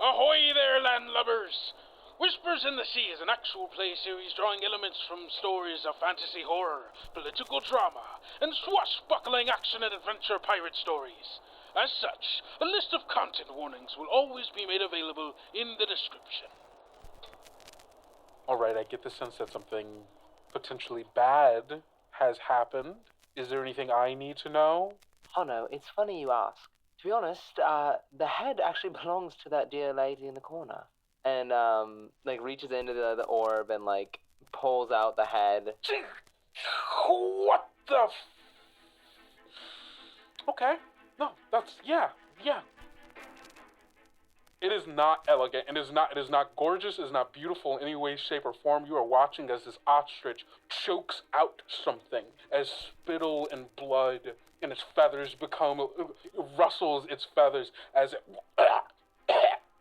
Ahoy there, landlubbers! Whispers in the Sea is an actual play series drawing elements from stories of fantasy horror, political drama, and swashbuckling action and adventure pirate stories. As such, a list of content warnings will always be made available in the description. Alright, I get the sense that something potentially bad has happened. Is there anything I need to know? Oh no, it's funny you ask. To be honest, the head actually belongs to that dear lady in the corner. And, reaches into the orb and, pulls out the head. What the Okay. No, yeah. It is not elegant, it is not gorgeous, it is not beautiful in any way, shape, or form. You are watching as this ostrich chokes out something, as spittle and blood and its feathers rustles its feathers as it,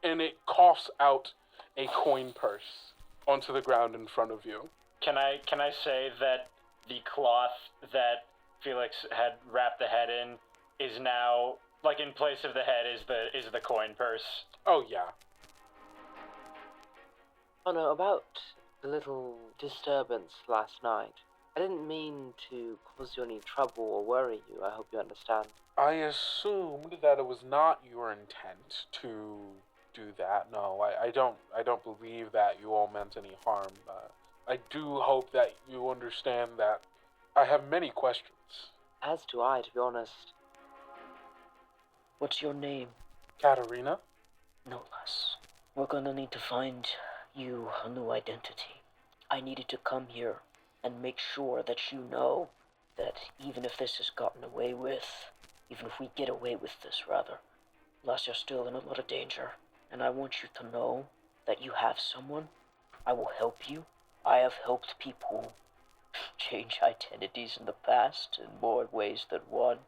and it coughs out a coin purse onto the ground in front of you. Can I say that the cloth that Felix had wrapped the head in is now, in place of the head is the coin purse? Oh, yeah. Oh no, about the little disturbance last night. I didn't mean to cause you any trouble or worry you, I hope you understand. I assumed that it was not your intent to do that. No, I don't believe that you all meant any harm. I do hope that you understand that I have many questions. As do I, to be honest. What's your name? Katerina? No less. We're gonna need to find you a new identity. I needed to come here and make sure that you know that even if this is gotten away with, even if we get away with this, rather, unless you're still in a lot of danger. And I want you to know that you have someone. I will help you. I have helped people change identities in the past in more ways than one.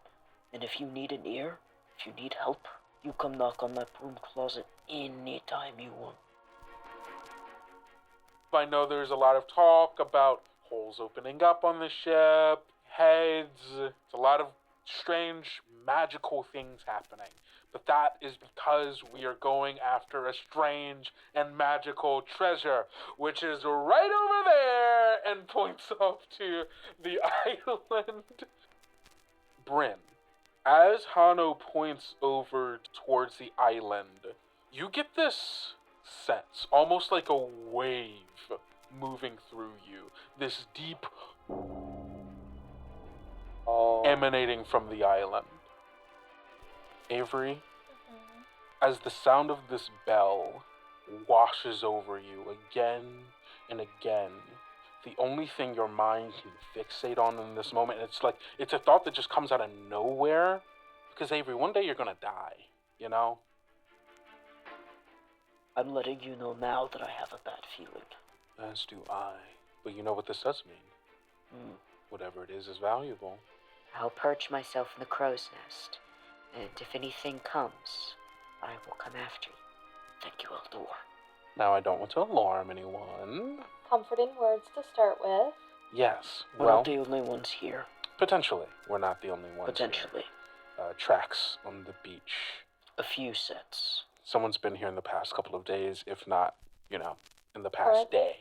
And if you need an ear, if you need help, you come knock on my broom closet anytime you want. I know there's a lot of talk about holes opening up on the ship, heads, it's a lot of strange, magical things happening. But that is because we are going after a strange and magical treasure, which is right over there, and points off to the island. Bryn, as Hano points over towards the island, you get this sense, almost like a wave moving through you. This deep emanating from the island. Avery, as the sound of this bell washes over you again and again, the only thing your mind can fixate on in this moment, it's a thought that just comes out of nowhere, because Avery, one day you're gonna die, you know? I'm letting you know now that I have a bad feeling. As do I. But you know what this does mean. Whatever it is valuable. I'll perch myself in the crow's nest, and if anything comes, I will come after you. Thank you, Eldor. Now, I don't want to alarm anyone. Comforting words to start with. Yes, We're not the only ones here. Potentially. We're not the only ones Potentially. Here. Tracks on the beach. A few sets. Someone's been here in the past couple of days, if not, in the past day.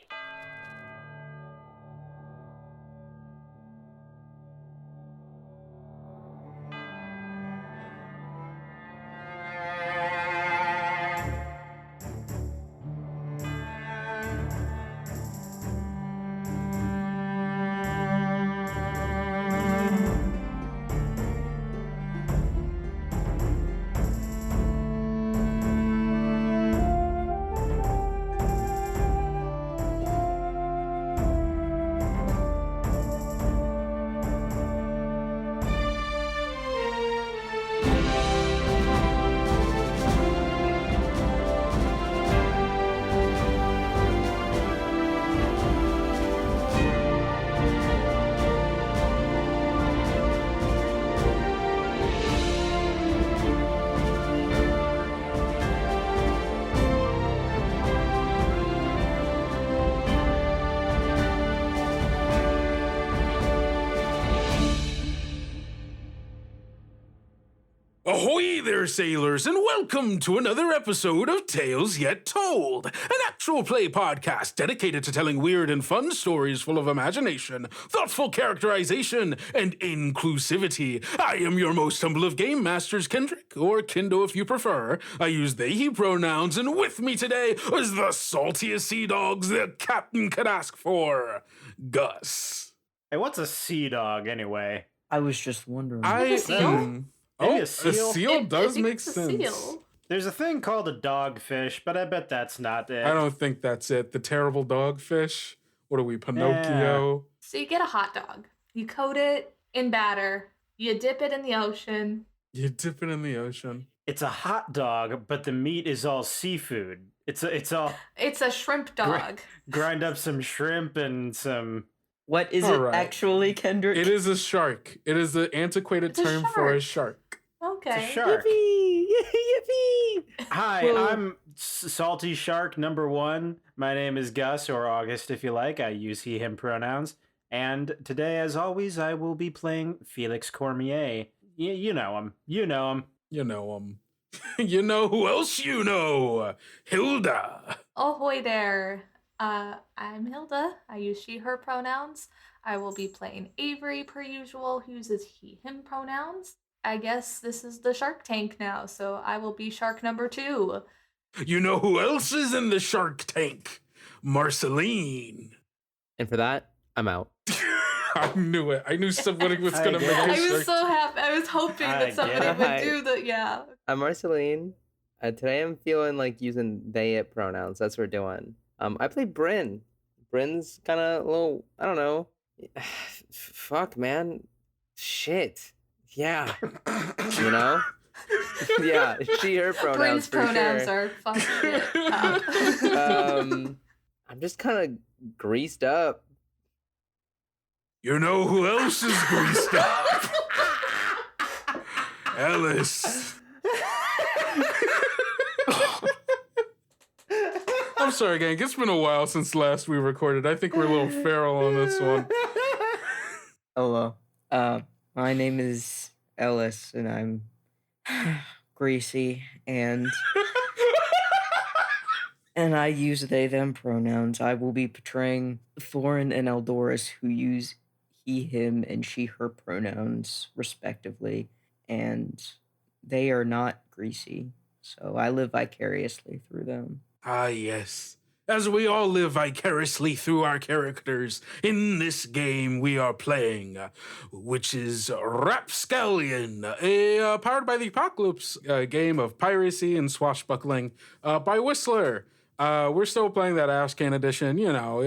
Ahoy there, sailors, and welcome to another episode of Tales Yet Told, an actual play podcast dedicated to telling weird and fun stories full of imagination, thoughtful characterization, and inclusivity. I am your most humble of game masters, Kendrick, or Kendo if you prefer. I use they, he pronouns, and with me today is the saltiest sea dogs the captain could ask for, Gus. Hey, what's a sea dog anyway? I was just wondering. A seal? Maybe A seal does make sense. Seal. There's a thing called a dogfish, but I bet that's not it. I don't think that's it. The terrible dogfish. What are we, Pinocchio? So you get a hot dog. You coat it in batter. You dip it in the ocean. You dip it in the ocean. It's a hot dog, but the meat is all seafood. It's a shrimp dog. grind up some shrimp and some. What is All it right. actually, Kendrick? It is a shark. It is an antiquated It's a term for a shark. shark. Okay. It's a shark. Yippee! Yippee! Hi, Well- I'm Salty Shark #1. My name is Gus, or August if you like. I use he, him pronouns. And today, as always, I will be playing Felix Cormier. You know him. You know him. You know him. You know who else you know? Hilda. Ahoy there. I'm Hilda. I use she, her pronouns. I will be playing Avery per usual, who uses he, him pronouns. I guess this is the Shark Tank now, so I will be shark number 2. You know who else is in the Shark Tank? Marceline. And for that, I'm out. I knew it. I knew somebody was I going to get make it. a I was shark. so happy. I was hoping I that somebody get would it. do the, yeah. I'm Marceline. Today I'm feeling like using they, it pronouns. That's what we're doing. I play Bryn. Bryn's kind of a little, I don't know. Fuck, man. Shit. Yeah. You know? Yeah, she, her pronouns Bryn's for pronouns sure. are fuck shit. I'm just kind of greased up. You know who else is greased up? Ellis. I'm sorry, gang. It's been a while since last we recorded. I think we're a little feral on this one. Hello. My name is Ellis, and I'm greasy, and I use they, them pronouns. I will be portraying Thorin and Eldoris, who use he, him, and she, her pronouns, respectively, and they are not greasy, so I live vicariously through them. Ah, yes. As we all live vicariously through our characters in this game we are playing, which is Rapscallion, a Powered by the Apocalypse game of piracy and swashbuckling by Whistler. We're still playing that Ashcan edition, you know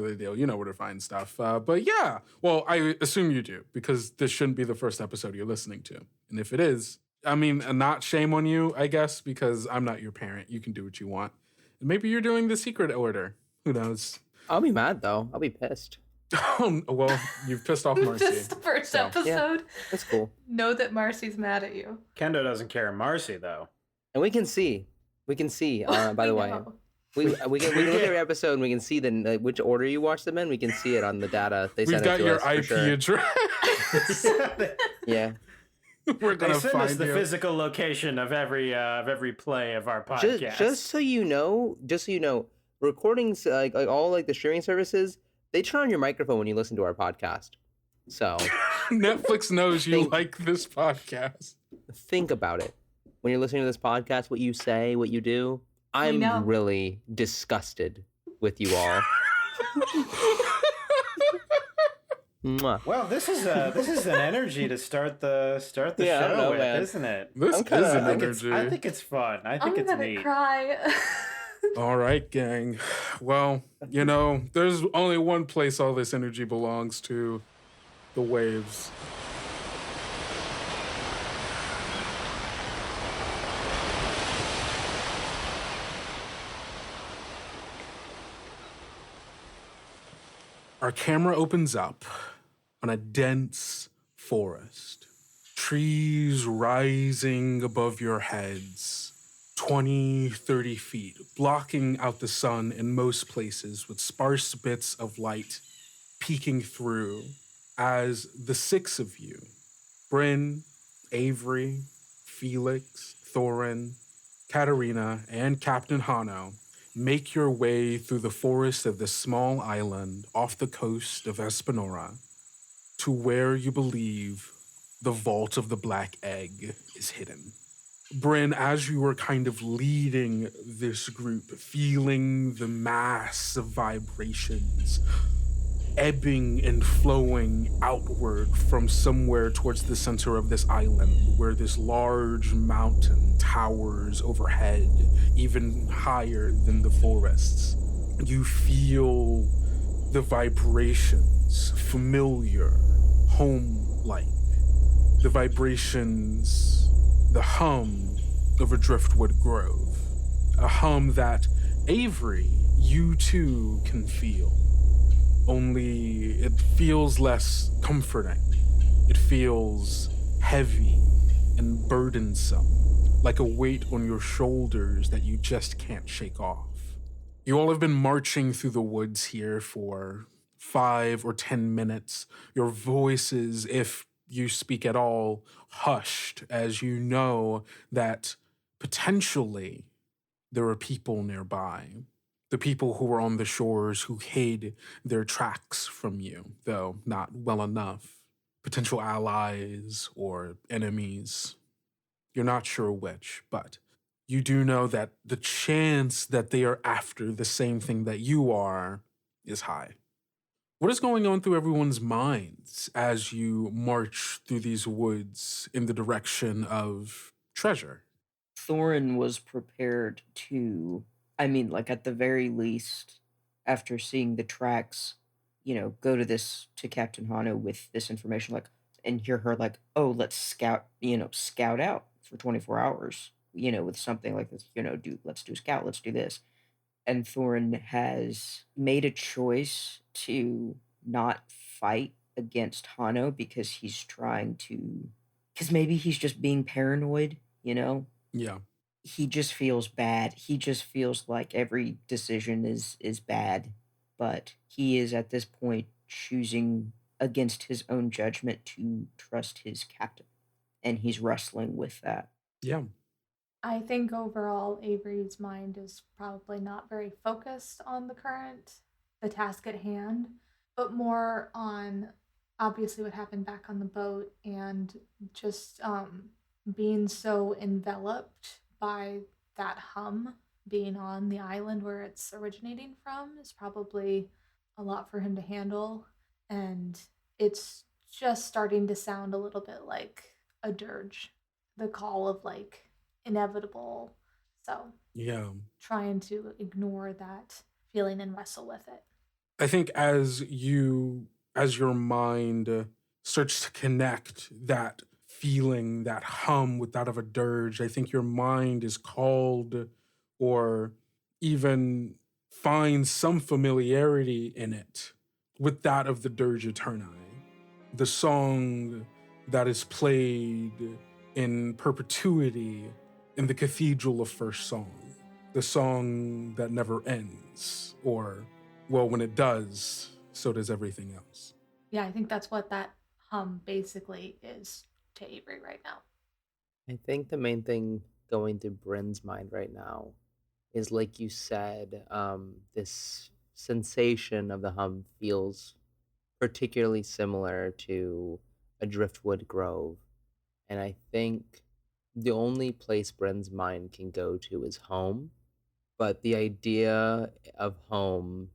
the deal, you know where to find stuff. But yeah, well, I assume you do, because this shouldn't be the first episode you're listening to. And if it is, I mean, not shame on you, I guess, because I'm not your parent. You can do what you want. Maybe you're doing the secret order. Who knows? I'll be mad, though. I'll be pissed. Oh, well, you've pissed off Marcy. This is the first So, episode. That's cool. Know that Marcy's mad at you. Kendo doesn't care. Marcy, though. And we can see. By the way. know. We can look at every episode and we can see which order you watch them in. We can see it on the data. They We've sent got it to your us for IP sure. address. Yeah. We're They gonna send us find the you. physical location of every play of our podcast. Just so you know, recordings like all like the streaming services, they turn on your microphone when you listen to our podcast. So Netflix knows you like this podcast. think about it. When you're listening to this podcast, what you say, what you do. know. I'm really disgusted with you all. Mwah. Well, this is an energy to start the Yeah, I don't show know, with, man. isn't it? This I'm kinda- is an I energy. I think it's fun. I think I'm it's gonna neat. cry. All right, gang. Well, there's only one place all this energy belongs to: the waves. Our camera opens up on a dense forest. Trees rising above your heads, 20, 30 feet, blocking out the sun in most places with sparse bits of light peeking through as the 6 of you, Bryn, Avery, Felix, Thorin, Katarina, and Captain Hano make your way through the forest of this small island off the coast of Espinora to where you believe the Vault of the Black Egg is hidden. Bryn, as you were kind of leading this group, feeling the mass of vibrations ebbing and flowing outward from somewhere towards the center of this island, where this large mountain towers overhead, even higher than the forests. You feel the vibrations familiar, home-like. The vibrations, the hum of a driftwood grove. A hum that, Avery, you too can feel. Only it feels less comforting. It feels heavy and burdensome, like a weight on your shoulders that you just can't shake off. You all have been marching through the woods here for 5 or 10 minutes. Your voices, if you speak at all, hushed, as you know that potentially there are people nearby. The people who were on the shores who hid their tracks from you, though not well enough. Potential allies or enemies. You're not sure which, but you do know that the chance that they are after the same thing that you are is high. What is going on through everyone's minds as you march through these woods in the direction of treasure? Thorin was prepared to, like at the very least, after seeing the tracks, go to Captain Hano with this information, and hear her oh, let's scout out for 24 hours, with something like this, let's do scout, let's do this. And Thorin has made a choice to not fight against Hano because maybe he's just being paranoid, Yeah. He just feels bad. He just feels like every decision is bad, but he is at this point choosing against his own judgment to trust his captain, and he's wrestling with that. Yeah. I think overall Avery's mind is probably not very focused on the task at hand, but more on obviously what happened back on the boat and just being so enveloped by that hum being on the island where it's originating from is probably a lot for him to handle. And it's just starting to sound a little bit like a dirge, the call of inevitable. So, Yeah. trying to ignore that feeling and wrestle with it. I think as your mind starts to connect that feeling, that hum with that of a dirge, I think your mind is called or even finds some familiarity in it with that of the Dirge Eterni, the song that is played in perpetuity in the Cathedral of First Song, the song that never ends, or, well, when it does, so does everything else. Yeah, I think that's what that hum basically is to Avery right now. I think the main thing going through Bryn's mind right now is, like you said, this sensation of the hum feels particularly similar to a driftwood grove. And I think the only place Bryn's mind can go to is home. But the idea of home,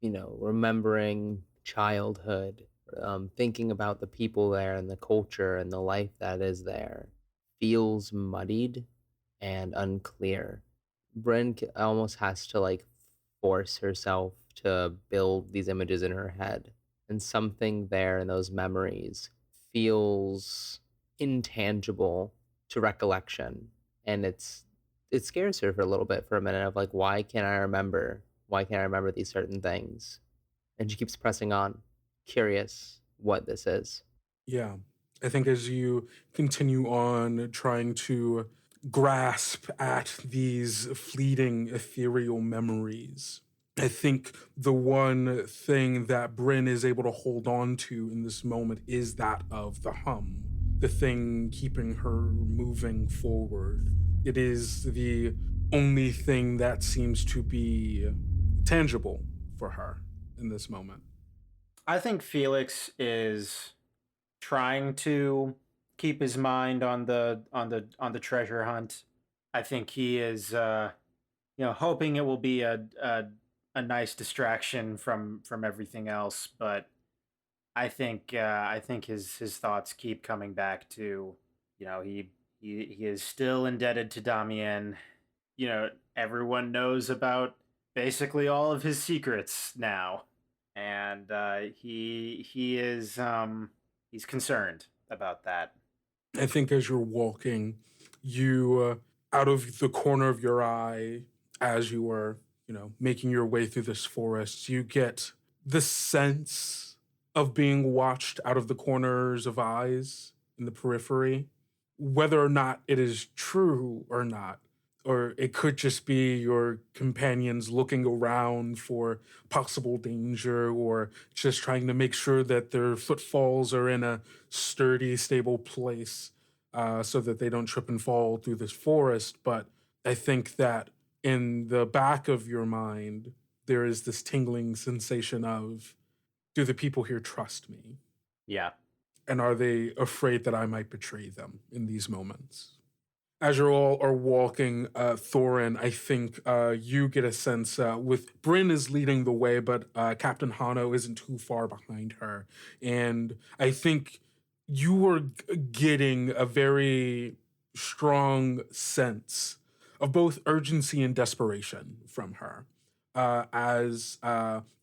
remembering childhood, thinking about the people there and the culture and the life that is there, feels muddied and unclear. Bryn almost has to force herself to build these images in her head, and something there in those memories feels intangible to recollection, and it scares her for a little bit for a minute of why can't I remember these certain things, and she keeps pressing on, curious what this is. Yeah. I think as you continue on trying to grasp at these fleeting ethereal memories, I think the one thing that Bryn is able to hold on to in this moment is that of the hum, the thing keeping her moving forward. It is the only thing that seems to be tangible for her in this moment. I think Felix is trying to keep his mind on the treasure hunt. I think he is hoping it will be a nice distraction from everything else, but I think his thoughts keep coming back to, he is still indebted to Damien. Everyone knows about basically all of his secrets now, and he is he's concerned about that. I think as you're walking, you, out of the corner of your eye, as you are, making your way through this forest, you get the sense of being watched out of the corners of eyes in the periphery. Whether or not it is true or not, or it could just be your companions looking around for possible danger, or just trying to make sure that their footfalls are in a sturdy, stable place, so that they don't trip and fall through this forest. But I think that in the back of your mind, there is this tingling sensation of, do the people here trust me? Yeah. And are they afraid that I might betray them in these moments? As you all are walking, Thorin, I think you get a sense, with Bryn is leading the way, but Captain Hano isn't too far behind her. And I think you are getting a very strong sense of both urgency and desperation from her. As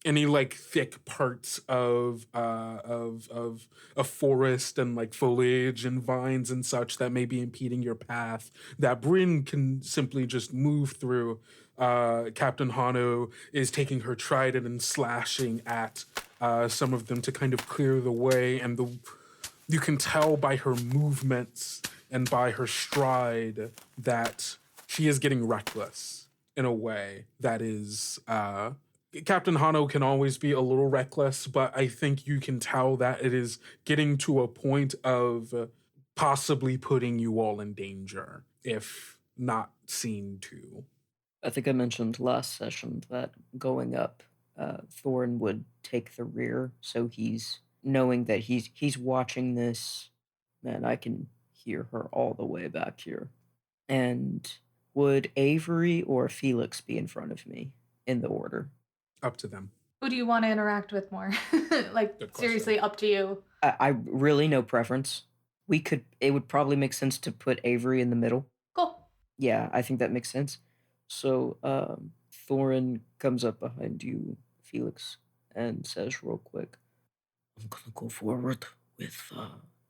any like thick parts of a forest and like foliage and vines and such that may be impeding your path, that Bryn can simply just move through. Captain Hano is taking her trident and slashing at some of them to kind of clear the way, and you can tell by her movements and by her stride that she is getting reckless in a way that is, Captain Hano can always be a little reckless, but I think you can tell that it is getting to a point of possibly putting you all in danger, if not seen to. I think I mentioned last session that going up, Thorin would take the rear, so he's knowing that he's watching this. Man, I can hear her all the way back here. And would Avery or Felix be in front of me in the order? Up to them. Who do you want to interact with more? Like, Good question. seriously, up to you. I really no preference. It would probably make sense to put Avery in the middle. Cool. Yeah, I think that makes sense. So, Thorin comes up behind you, Felix, and says real quick, I'm gonna go forward with,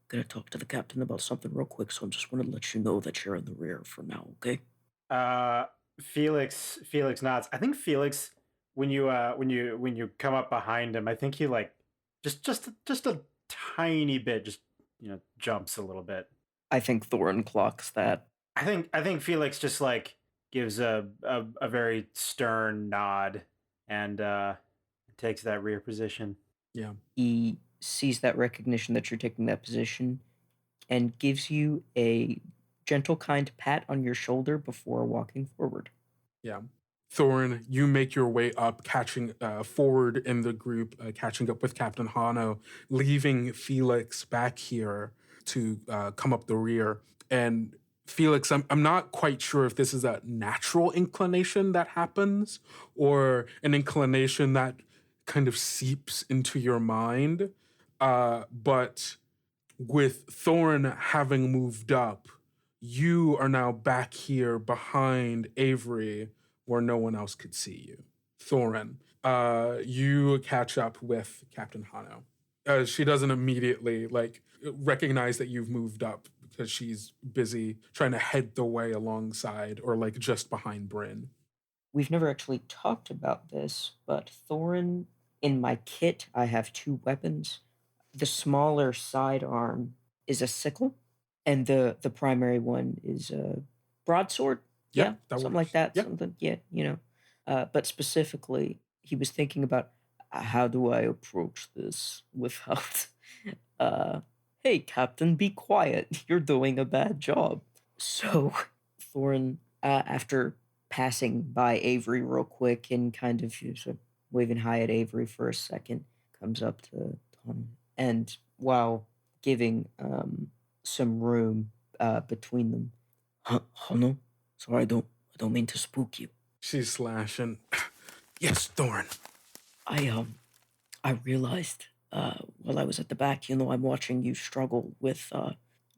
gonna talk to the captain about something real quick, so I'm just gonna let you know that you're in the rear for now, okay? Felix nods. I think Felix, when you come up behind him, I think he like just a tiny bit, just jumps a little bit. I think Thorin clocks that. I think Felix just like gives a very stern nod and takes that rear position. Yeah. He sees that recognition that you're taking that position and gives you a gentle, kind pat on your shoulder before walking forward. Yeah. Thorin, you make your way up, catching forward in the group, catching up with Captain Hano, leaving Felix back here to come up the rear. And Felix, I'm not quite sure if this is a natural inclination that happens or an inclination that kind of seeps into your mind. But with Thorin having moved up, you are now back here behind Avery where no one else could see you. Thorin, you catch up with Captain Hano. She doesn't immediately recognize that you've moved up because she's busy trying to head the way alongside or just behind Bryn. We've never actually talked about this, but Thorin, in my kit, I have 2 weapons. The smaller sidearm is a sickle, and the primary one is a broadsword. Yeah, something works. like that. Yep. Something, yeah. But specifically, he was thinking about how do I approach this without Hey, Captain, be quiet. You're doing a bad job. So, Thorin, after passing by Avery real quick and kind of just waving hi at Avery for a second, comes up to Tom and while giving some room between them, Hano, sorry, I don't mean to spook you. She's slashing. Yes, Thorn. I realized while I was at the back, I'm watching you struggle with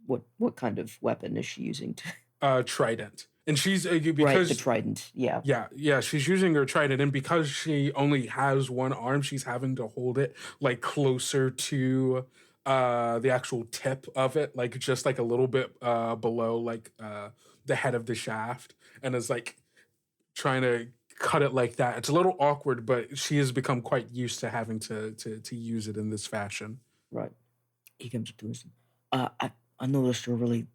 what kind of weapon is she using to Trident. And she's right, because the trident, yeah. yeah, she's using her trident, and because she only has one arm, she's having to hold it like closer to the actual tip of it, like just like a little bit below like the head of the shaft, and is like trying to cut it like that. It's a little awkward, but she has become quite used to having to use it in this fashion. Right. He comes up to us. I noticed you're really,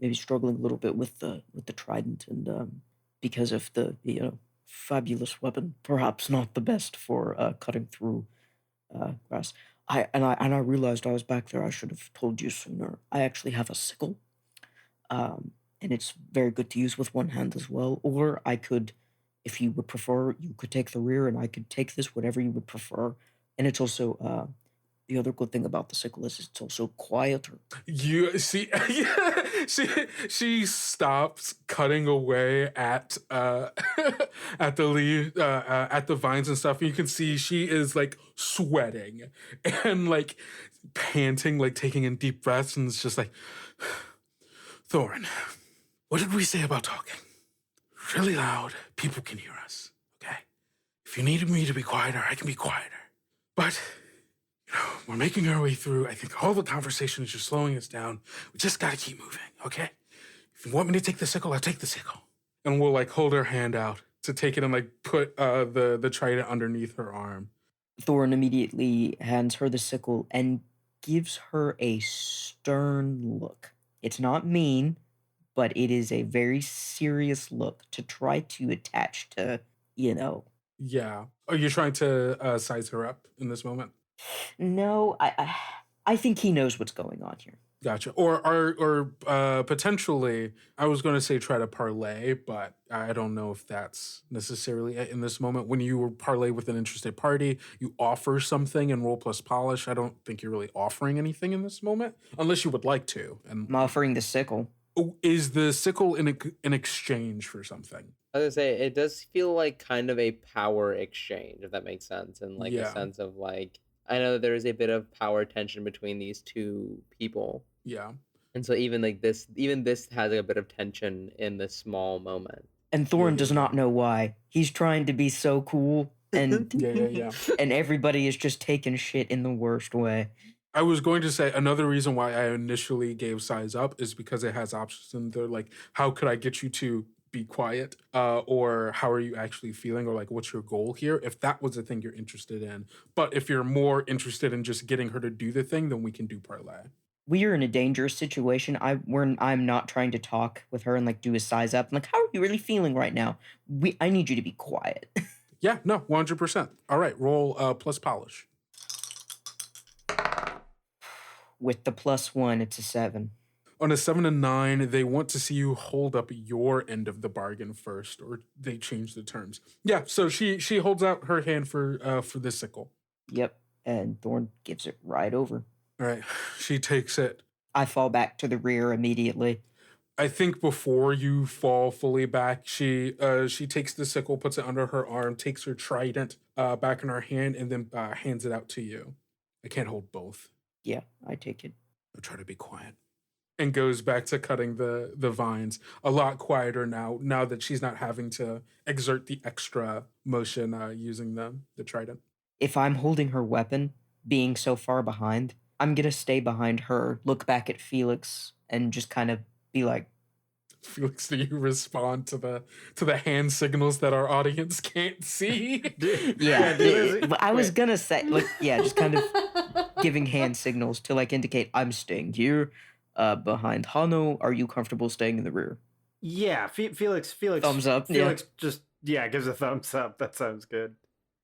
maybe struggling a little bit with the trident, and because of the fabulous weapon, perhaps not the best for cutting through grass. I realized I was back there. I should have told you sooner. I actually have a sickle, and it's very good to use with one hand as well. Or I could, if you would prefer, you could take the rear, and I could take this, whatever you would prefer. And it's also the other good thing about the sickle is it's also quieter. You see, she stops cutting away at at the leaf, at the vines and stuff. And you can see she is like sweating and like panting, like taking in deep breaths, and it's just like, Thorin, what did we say about talking? Really loud, people can hear us. Okay, if you needed me to be quieter, I can be quieter, but. We're making our way through. I think all the conversation is just slowing us down. We just gotta keep moving, okay? If you want me to take the sickle, I'll take the sickle. And we'll like hold her hand out to take it and like put the trident underneath her arm. Thorin immediately hands her the sickle and gives her a stern look. It's not mean, but it is a very serious look to try to attach to, Yeah. Are you trying to size her up in this moment? No, I think he knows what's going on here. Gotcha. Or potentially, I was going to say try to parlay, but I don't know if that's necessarily it in this moment. When you parlay with an interested party, you offer something and roll plus polish. I don't think you're really offering anything in this moment, unless you would like to. And I'm offering the sickle. is the sickle in exchange for something? I was gonna say it does feel like kind of a power exchange, if that makes sense, and like Yeah. a sense of like I know there is a bit of power tension between these two people. Yeah. And so even this has a bit of tension in this small moment. And Thorin does not know why. He's trying to be so cool, and Yeah. and everybody is just taking shit in the worst way. I was going to say another reason why I initially gave size up is because it has options in there like how could I get you to be quiet, or how are you actually feeling, or like what's your goal here, if that was the thing you're interested in. But if you're more interested in just getting her to do the thing, then we can do parlay. We are in a dangerous situation. I'm not trying to talk with her and like do a size up. I'm like, how are you really feeling right now? I need you to be quiet. Yeah, no, 100%. All right, roll plus polish. With the +1, it's a 7. On a 7 and 9, they want to see you hold up your end of the bargain first, or they change the terms. Yeah, so she holds out her hand for the sickle. Yep, and Thorn gives it right over. All right, she takes it. I fall back to the rear immediately. I think before you fall fully back, she takes the sickle, puts it under her arm, takes her trident back in her hand, and then hands it out to you. I can't hold both. Yeah, I take it. I'll try to be quiet. And goes back to cutting the vines. A lot quieter now that she's not having to exert the extra motion using the trident. If I'm holding her weapon, being so far behind, I'm gonna stay behind her, look back at Felix, and just kind of be like, Felix, do you respond to the hand signals that our audience can't see? yeah. I was gonna say, like, yeah, just kind of giving hand signals to like indicate I'm staying here. Behind Hano, are you comfortable staying in the rear? Yeah, Felix. Thumbs up. Felix just gives a thumbs up. That sounds good.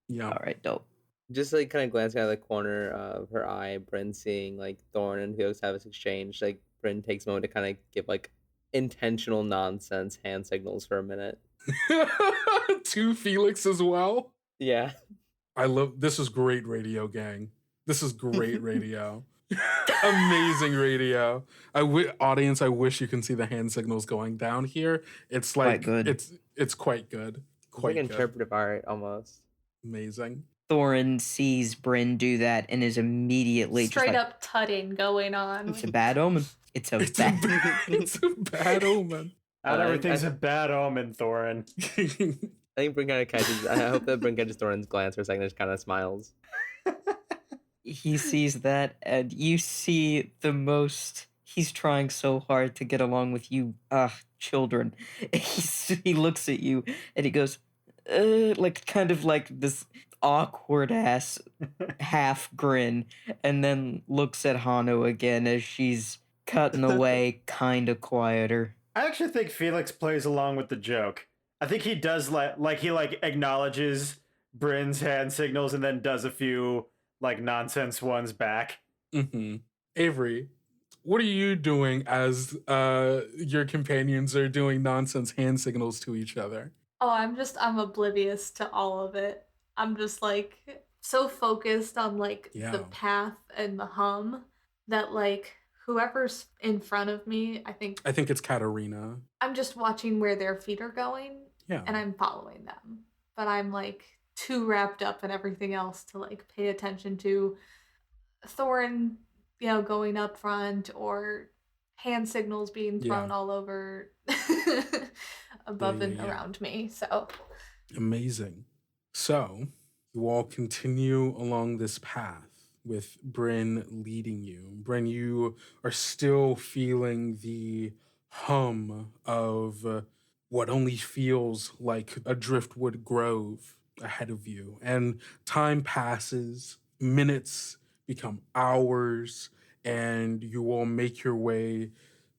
Yeah. All right, dope. Just like kind of glancing out of the corner of her eye, Bryn seeing like Thorn and Felix have this exchange. Like Bryn takes a moment to kind of give like intentional nonsense hand signals for a minute. To Felix as well. Yeah. I love this is great radio, gang. This is great radio. Amazing radio. Audience, I wish you can see the hand signals going down here. It's like Quite good. it's quite good. It's like Quite good. interpretive art almost. Amazing. Thorin sees Bryn do that and is immediately Straight just like, up tutting going on. it's a bad omen. It's a It's bad it's a bad omen. Not I- everything's I- a bad omen, Thorin. I think Bryn kind of catches. I hope that Bryn catches Thorn's glance for a second and just kind of smiles. He sees that, and you see the most. He's trying so hard to get along with you, children. He looks at you and he goes, like kind of like this awkward ass half grin, and then looks at Hano again as she's cutting away, kind of quieter. I actually think Felix plays along with the joke. I think he does like he acknowledges Bryn's hand signals and then does a few like nonsense ones back. Mm-hmm. Avery, what are you doing as your companions are doing nonsense hand signals to each other? Oh, I'm oblivious to all of it. I'm just like so focused on like Yeah. the path and the hum that like whoever's in front of me, I think it's Katarina. I'm just watching where their feet are going Yeah. and I'm following them. But I'm like too wrapped up in everything else to like pay attention to Thorin, going up front or hand signals being thrown all over above and Yeah. around me. So Amazing. So you all continue along this path with Bryn leading you. Bryn, you are still feeling the hum of what only feels like a driftwood grove ahead of you. And time passes, minutes become hours, and you all make your way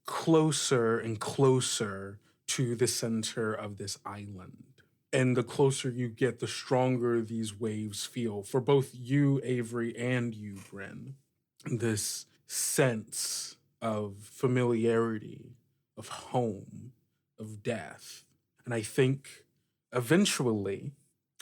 closer and closer to the center of this island. And the closer you get, the stronger these waves feel for both you, Avery, and you, Bryn. This sense of familiarity, of home, of death. And I think eventually,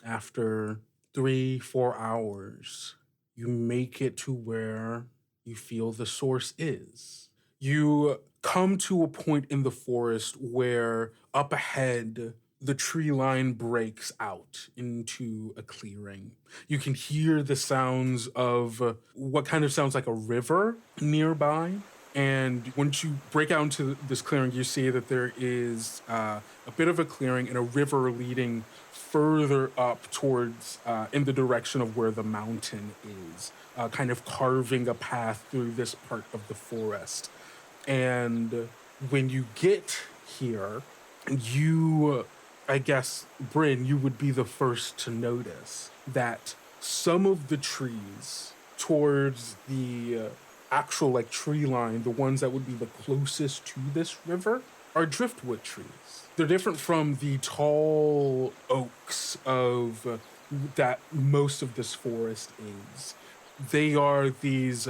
after 3-4 hours, you make it to where you feel the source is. You come to a point in the forest where up ahead, the tree line breaks out into a clearing. You can hear the sounds of what kind of sounds like a river nearby. And once you break out into this clearing, you see that there is a bit of a clearing and a river leading further up towards, in the direction of where the mountain is, kind of carving a path through this part of the forest. And when you get here, I guess, Bryn, you would be the first to notice that some of the trees towards the actual like tree line, the ones that would be the closest to this river, are driftwood trees. They're different from the tall oaks of that most of this forest is. They are these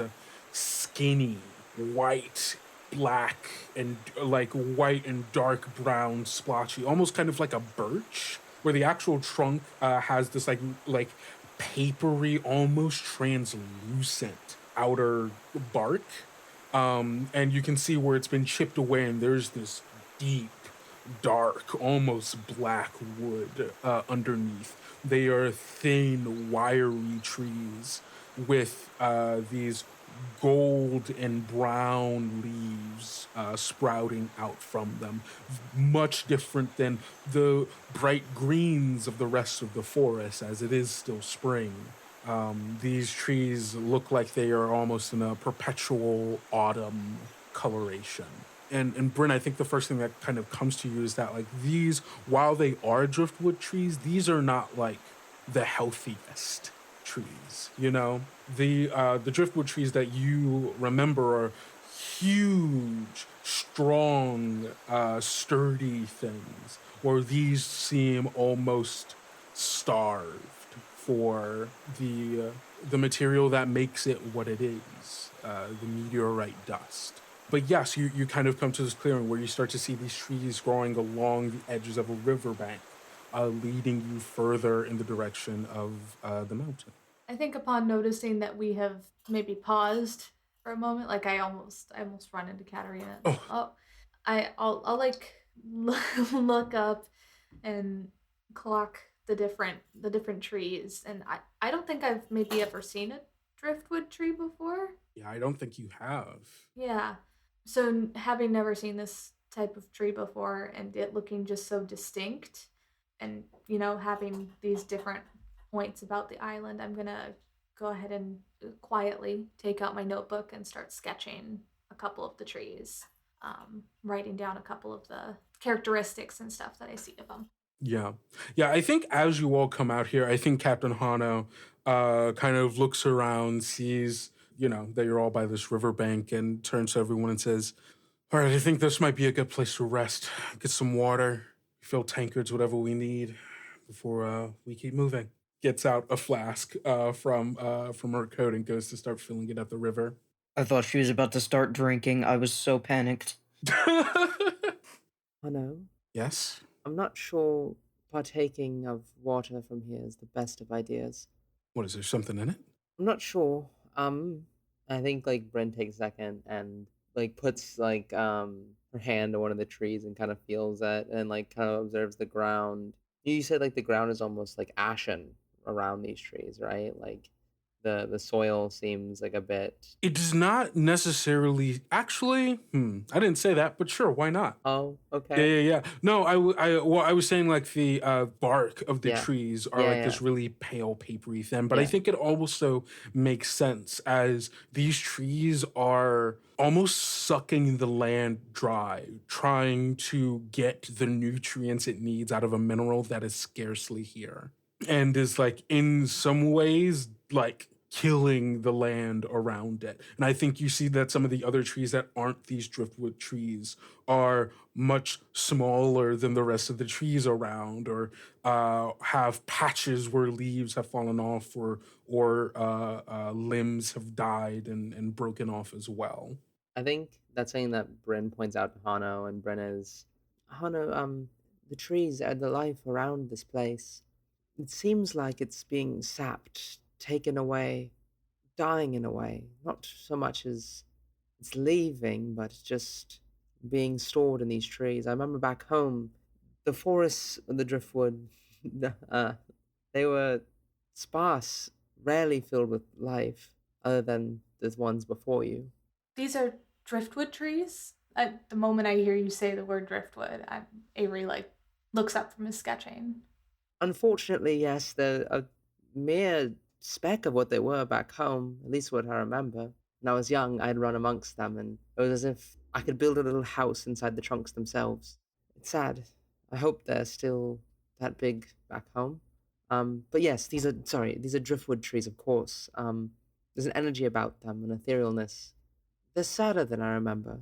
skinny, white, black, and like white and dark brown splotchy, almost kind of like a birch, where the actual trunk has this like papery, almost translucent outer bark, and you can see where it's been chipped away, and there's this deep, dark, almost black wood underneath. They are thin, wiry trees with these gold and brown leaves sprouting out from them, much different than the bright greens of the rest of the forest, as it is still spring. These trees look like they are almost in a perpetual autumn coloration. And Bryn, I think the first thing that kind of comes to you is that like these, while they are driftwood trees, these are not like the healthiest trees, you know? The driftwood trees that you remember are huge, strong, sturdy things, where these seem almost starved for the material that makes it what it is, the meteorite dust. But yes, you kind of come to this clearing where you start to see these trees growing along the edges of a riverbank, leading you further in the direction of the mountain. I think upon noticing that we have maybe paused for a moment, like I almost run into Katarina. Oh. I'll like look up and clock the different trees, and I don't think I've maybe ever seen a driftwood tree before. Yeah, I don't think you have. Yeah. So having never seen this type of tree before and it looking just so distinct and having these different points about the island, I'm going to go ahead and quietly take out my notebook and start sketching a couple of the trees, writing down a couple of the characteristics and stuff that I see of them. Yeah. I think as you all come out here, I think Captain Hano kind of looks around, sees that you're all by this riverbank, and turns to everyone and says, all right, I think this might be a good place to rest, get some water, fill tankards, whatever we need before we keep moving. Gets out a flask from her coat and goes to start filling it at the river. I thought she was about to start drinking. I was so panicked. Hano? Yes? I'm not sure partaking of water from here is the best of ideas. What, is there something in it? I'm not sure. I think like Bryn takes a second and like puts like her hand on one of the trees and kind of feels it and like kind of observes the ground. You said like the ground is almost like ashen around these trees, right? Like the soil seems like a bit. It does not necessarily. Actually, I didn't say that, but sure, why not? Oh, okay. Yeah. No, I was saying like the bark of the trees are this really pale, papery thin. But I think it also makes sense as these trees are almost sucking the land dry, trying to get the nutrients it needs out of a mineral that is scarcely here, and is like in some ways like killing the land around it. And I think you see that some of the other trees that aren't these driftwood trees are much smaller than the rest of the trees around, or have patches where leaves have fallen off, or limbs have died and broken off as well. I think that's something that Bryn points out to Hano, and Bryn is, Hano, the trees are the life around this place. It seems like it's being sapped, taken away, dying in a way. Not so much as it's leaving, but just being stored in these trees. I remember back home, the forests of the driftwood, they were sparse, rarely filled with life, other than the ones before you. These are driftwood trees? At the moment I hear you say the word driftwood, Avery like looks up from his sketching. Unfortunately, yes, they're a mere speck of what they were back home, at least what I remember. When I was young, I'd run amongst them, and it was as if I could build a little house inside the trunks themselves. It's sad. I hope they're still that big back home. But yes, these are driftwood trees, of course. There's an energy about them, an etherealness. They're sadder than I remember.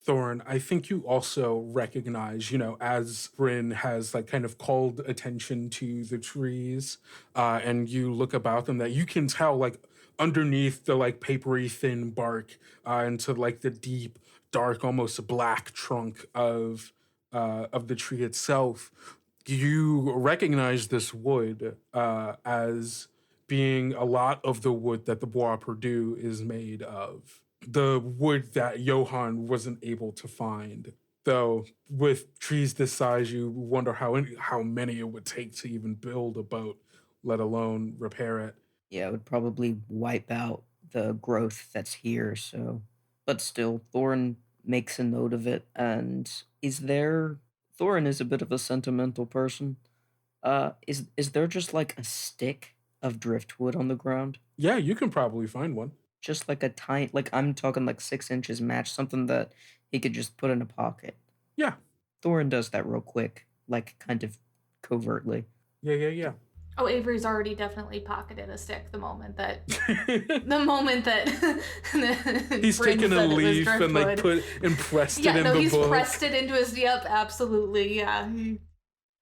Thorn, I think you also recognize, as Bryn has like kind of called attention to the trees, and you look about them, that you can tell like underneath the like papery thin bark, into like the deep, dark, almost black trunk of the tree itself, you recognize this wood as being a lot of the wood that the Bois Perdu is made of. The wood that Johann wasn't able to find. Though with trees this size, you wonder how many it would take to even build a boat, let alone repair it. Yeah, it would probably wipe out the growth that's here, so. But still, Thorin makes a note of it, and Thorin is a bit of a sentimental person. Is there just like a stick of driftwood on the ground? Yeah, you can probably find one. Just like a tiny, like I'm talking like 6 inches match, something that he could just put in a pocket. Yeah. Thorin does that real quick, like kind of covertly. Yeah. Oh, Avery's already definitely pocketed a stick the moment that he's taken a leaf and like pressed it in the book. He's pressed it into his, yep, absolutely, yeah.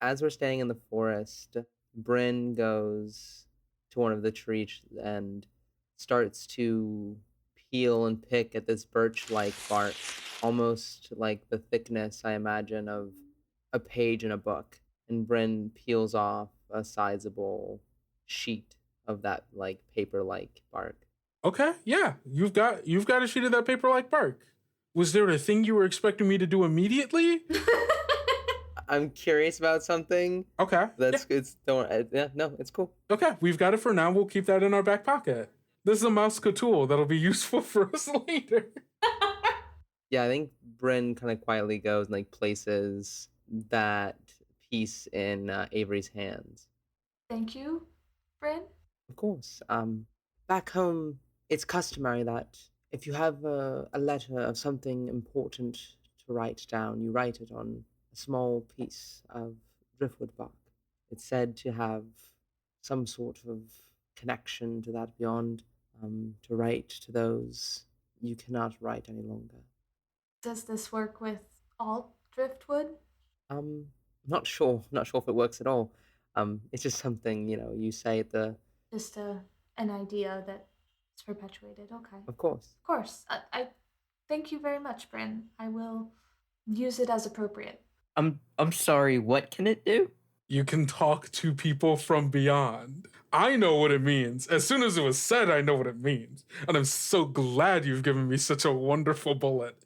As we're staying in the forest, Bryn goes, to one of the trees and starts to peel and pick at this birch-like bark, almost like the thickness, I imagine, of a page in a book. And Bryn peels off a sizable sheet of that like paper-like bark. Okay, yeah, you've got a sheet of that paper-like bark. Was there a thing you were expecting me to do immediately? I'm curious about something. Okay, That's it's don't yeah, no, it's cool. okay, we've got it for now. We'll keep that in our back pocket. This is a mouse tool that'll be useful for us later. Yeah, I think Bryn kind of quietly goes and like places that piece in Avery's hands. Thank you, Bryn. Of course. Back home, it's customary that if you have a letter of something important to write down, you write it on a small piece of driftwood bark. It's said to have some sort of connection to that beyond, to write to those you cannot write any longer. Does this work with all driftwood? Not sure if it works at all. It's just something, you say at the... Just an idea that it's perpetuated. Okay. Of course. Of course. I thank you very much, Bryn. I will use it as appropriate. I'm sorry, what can it do? You can talk to people from beyond. I know what it means. As soon as it was said, I know what it means. And I'm so glad you've given me such a wonderful bullet.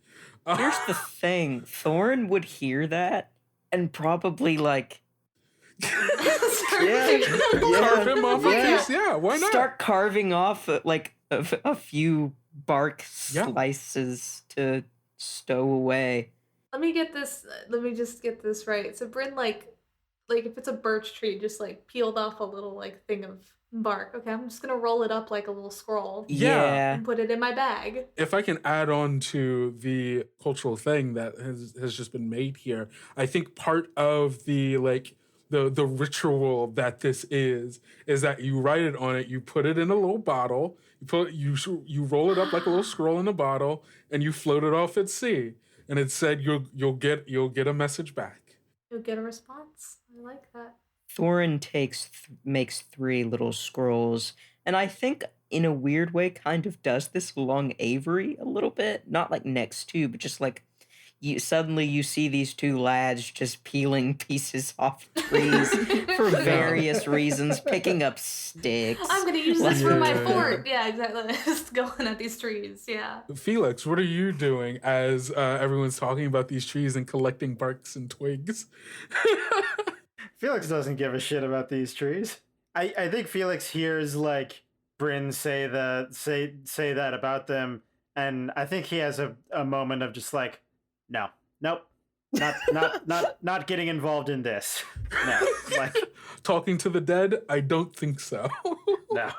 Here's the thing. Thorn would hear that and probably like Carve him off a piece. Yeah, why not? start carving off like a few bark slices to stow away. Let me just get this right. So Bryn like if it's a birch tree, just like peeled off a little like thing of bark. Okay, I'm just gonna roll it up like a little scroll. Yeah. And put it in my bag. If I can add on to the cultural thing that has just been made here, I think part of the the ritual that this is that you write it on it, you put it in a little bottle, you roll it up like a little scroll in a bottle, and you float it off at sea. And it said you'll get a message back. You'll get a response. I like that. Thorin makes 3 little scrolls, and I think in a weird way kind of does this along Avery a little bit. Not like next to, but just like you see these 2 lads just peeling pieces off trees for various reasons, picking up sticks. I'm gonna use this for my fort. Yeah, exactly. Just going at these trees. Yeah. Felix, what are you doing as everyone's talking about these trees and collecting barks and twigs? Felix doesn't give a shit about these trees. I think Felix hears like Bryn say that about them, and I think he has a moment of just like, nope, not getting involved in this. No, like talking to the dead. I don't think so. No,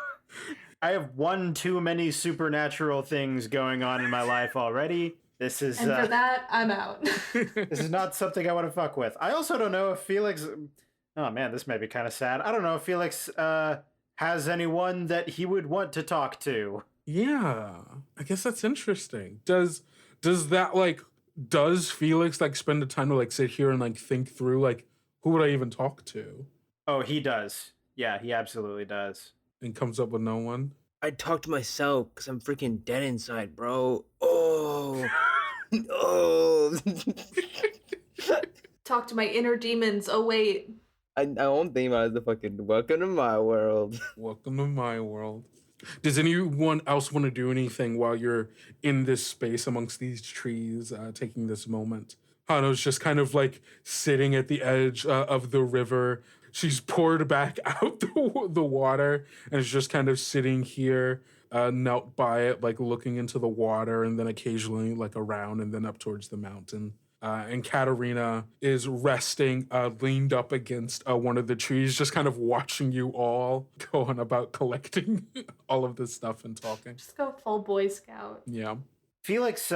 I have one too many supernatural things going on in my life already. This is and for that, I'm out. This is not something I want to fuck with. I also don't know if Felix. Oh man, this may be kind of sad. I don't know if Felix has anyone that he would want to talk to. Yeah, I guess that's interesting. Does Felix like spend the time to like sit here and like think through like who would I even talk to? Oh, he does. Yeah, he absolutely does. And comes up with no one. I'd talk to myself because I'm freaking dead inside, bro. Oh. Oh. Talk to my inner demons. Oh wait. I won't think about it as the fucking welcome to my world. Welcome to my world. Does anyone else want to do anything while you're in this space amongst these trees, taking this moment? Hano's just kind of like sitting at the edge of the river. She's poured back out the water and is just kind of sitting here, knelt by it, like looking into the water and then occasionally like around and then up towards the mountain. And Katerina is resting, leaned up against one of the trees, just kind of watching you all going about collecting all of this stuff and talking. Just go full Boy Scout. Yeah. Felix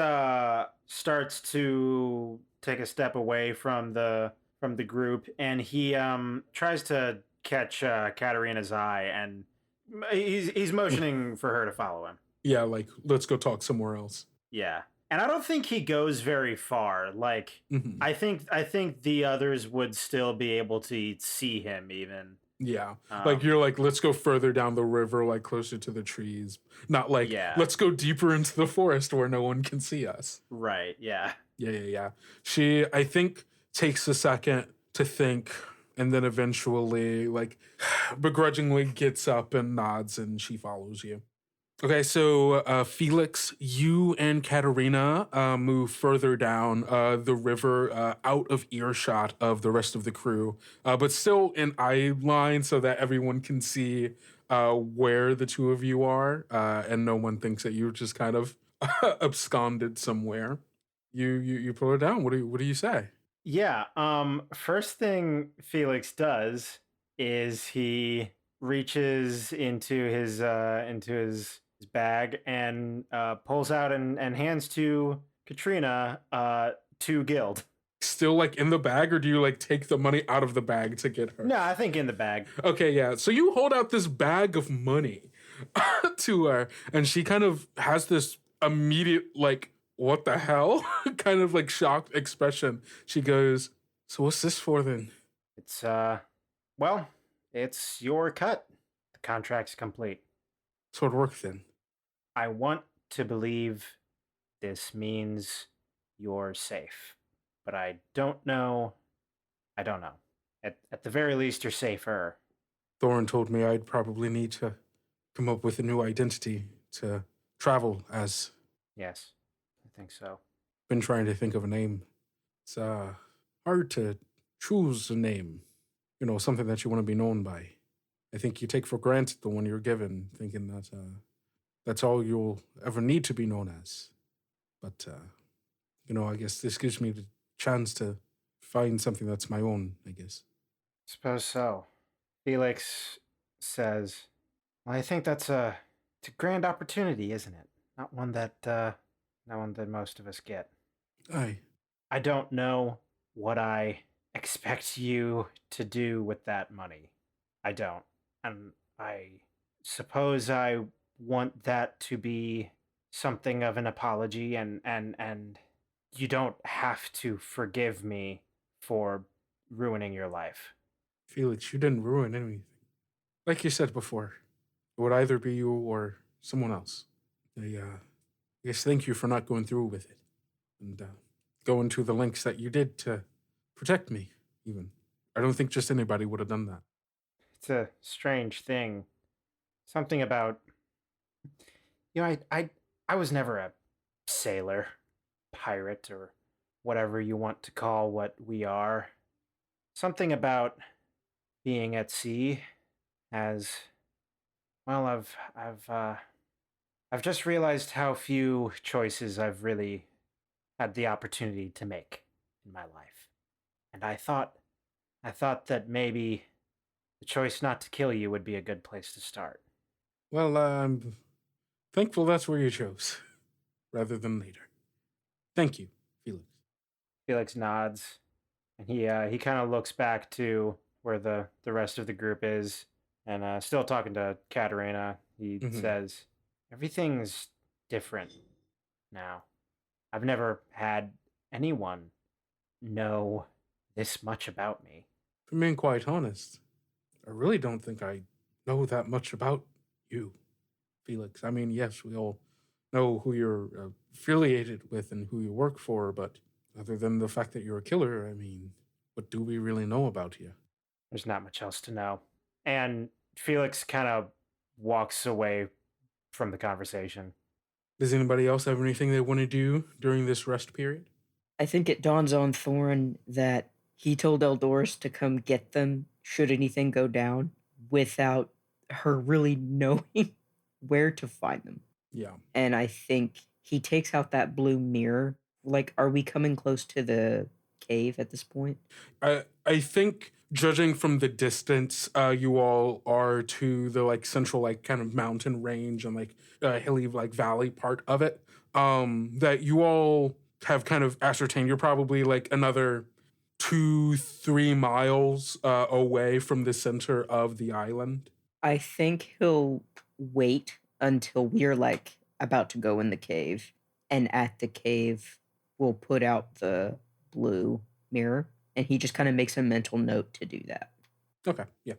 starts to take a step away from the group, and he tries to catch Katerina's eye, and he's motioning for her to follow him. Yeah, like let's go talk somewhere else. Yeah. And I don't think he goes very far. Like, I think the others would still be able to see him even. Yeah. Um, You're like, let's go further down the river, like closer to the trees. Not like, Yeah. let's go deeper into the forest where no one can see us. Right, yeah. Yeah. She, I think, takes a second to think and then eventually, begrudgingly gets up and nods and she follows you. Okay, so Felix, you and Katerina move further down the river out of earshot of the rest of the crew, but still in eye line so that everyone can see where the two of you are, and no one thinks that you're just kind of absconded somewhere. You pull her down. What do you say? Yeah, first thing Felix does is he reaches into his bag and pulls out and hands to Katrina 2 guild. Still in the bag, or do you take the money out of the bag to get her? No, I think in the bag. Okay, yeah. So you hold out this bag of money to her, and she kind of has this immediate, what the hell? kind of shocked expression. She goes, "So what's this for then?" It's well, it's your cut. The contract's complete. So it works then. I want to believe this means you're safe, but I don't know. I don't know. At the very least, you're safer. Thorin told me I'd probably need to come up with a new identity to travel as. Yes, I think so. Been trying to think of a name. It's hard to choose a name. Something that you want to be known by. I think you take for granted the one you're given, thinking that that's all you'll ever need to be known as. But, I guess this gives me the chance to find something that's my own, I guess. Suppose so. Felix says, "Well, I think it's a grand opportunity, isn't it? Not one that most of us get." Aye. I don't know what I expect you to do with that money. I don't. And I suppose I want that to be something of an apology and you don't have to forgive me for ruining your life. Felix, you didn't ruin anything. Like you said before, it would either be you or someone else. I guess thank you for not going through with it. And going to the lengths that you did to protect me, even. I don't think just anybody would have done that. It's a strange thing. Something about I was never a sailor, pirate, or whatever you want to call what we are. Something about being at sea has well, I've just realized how few choices I've really had the opportunity to make in my life. And I thought that maybe the choice not to kill you would be a good place to start. Well, I'm thankful that's where you chose, rather than later. Thank you, Felix. Felix nods, and he kind of looks back to where the rest of the group is, and still talking to Katerina, he says, "Everything's different now. I've never had anyone know this much about me." If I'm being quite honest, I really don't think I know that much about you, Felix. I mean, yes, we all know who you're affiliated with and who you work for, but other than the fact that you're a killer, I mean, what do we really know about you? There's not much else to know. And Felix kind of walks away from the conversation. Does anybody else have anything they want to do during this rest period? I think it dawns on Thorin that he told Eldoris to come get them should anything go down without her really knowing where to find them. Yeah. And I think he takes out that blue mirror. Are we coming close to the cave at this point? I think, judging from the distance, you all are to the central kind of mountain range and hilly valley part of it. That you all have kind of ascertained you're probably another 2-3 miles away from the center of the island. I think he'll wait until we're about to go in the cave, and at the cave we'll put out the blue mirror, and he just kind of makes a mental note to do that. Okay, yeah.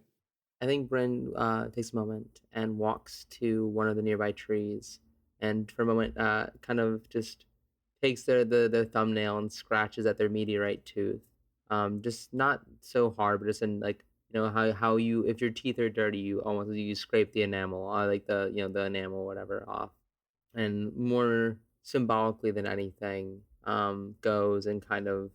I think Bryn takes a moment and walks to one of the nearby trees, and for a moment, kind of just takes their thumbnail and scratches at their meteorite tooth. Just not so hard, but just in like how you if your teeth are dirty, you scrape the enamel, like the enamel whatever off, and more symbolically than anything, goes and kind of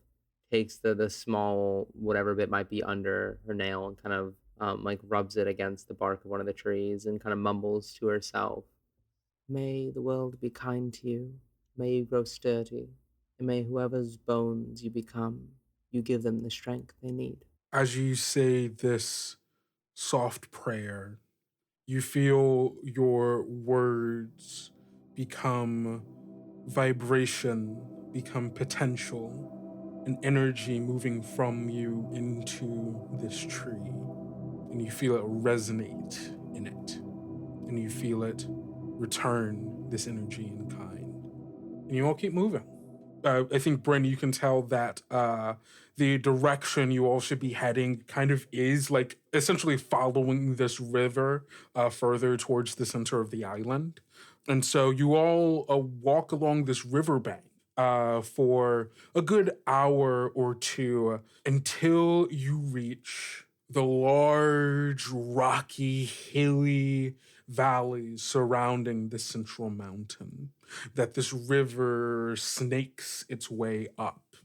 takes the small whatever bit might be under her nail and kind of like rubs it against the bark of one of the trees and kind of mumbles to herself, "May the world be kind to you. May you grow sturdy, and may whoever's bones you become, you give them the strength they need." As you say this soft prayer, you feel your words become vibration, become potential, an energy moving from you into this tree. And you feel it resonate in it. And you feel it return this energy in kind. And you all keep moving. I think, Bryn, you can tell that the direction you all should be heading kind of is like essentially following this river further towards the center of the island. And so you all walk along this riverbank for a good hour or two until you reach the large, rocky, hilly valleys surrounding the central mountain that this river snakes its way up.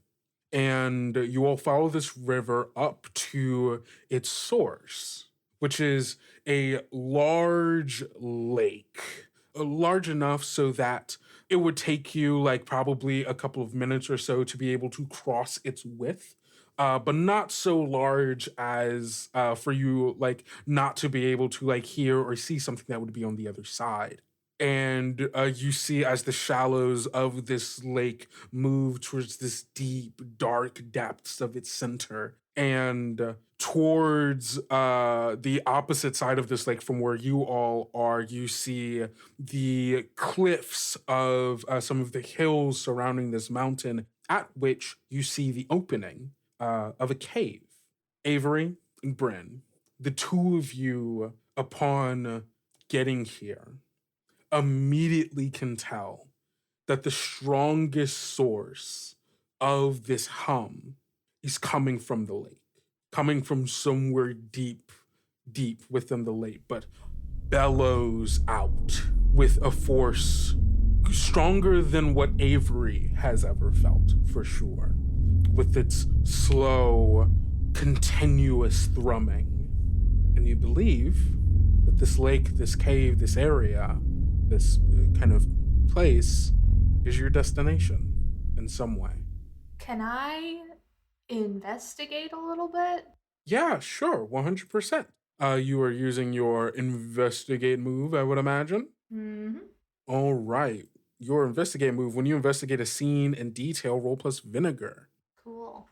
And you all follow this river up to its source, which is a large lake, large enough so that it would take you like probably a couple of minutes or so to be able to cross its width. But not so large as for you like not to be able to like hear or see something that would be on the other side. And you see as the shallows of this lake move towards this deep, dark depths of its center, and towards the opposite side of this lake from where you all are, you see the cliffs of some of the hills surrounding this mountain, at which you see the opening of a cave. Avery and Bryn, the two of you, upon getting here, immediately can tell that the strongest source of this hum is coming from the lake, coming from somewhere deep, deep within the lake, but bellows out with a force stronger than what Avery has ever felt, for sure, with its slow, continuous thrumming. And you believe that this lake, this cave, this area, this kind of place is your destination in some way. Can I investigate a little bit? Yeah, sure, 100%. You are using your investigate move, I would imagine. Mm-hmm. All right. Your investigate move, when you investigate a scene in detail, roll plus vinegar. Cool.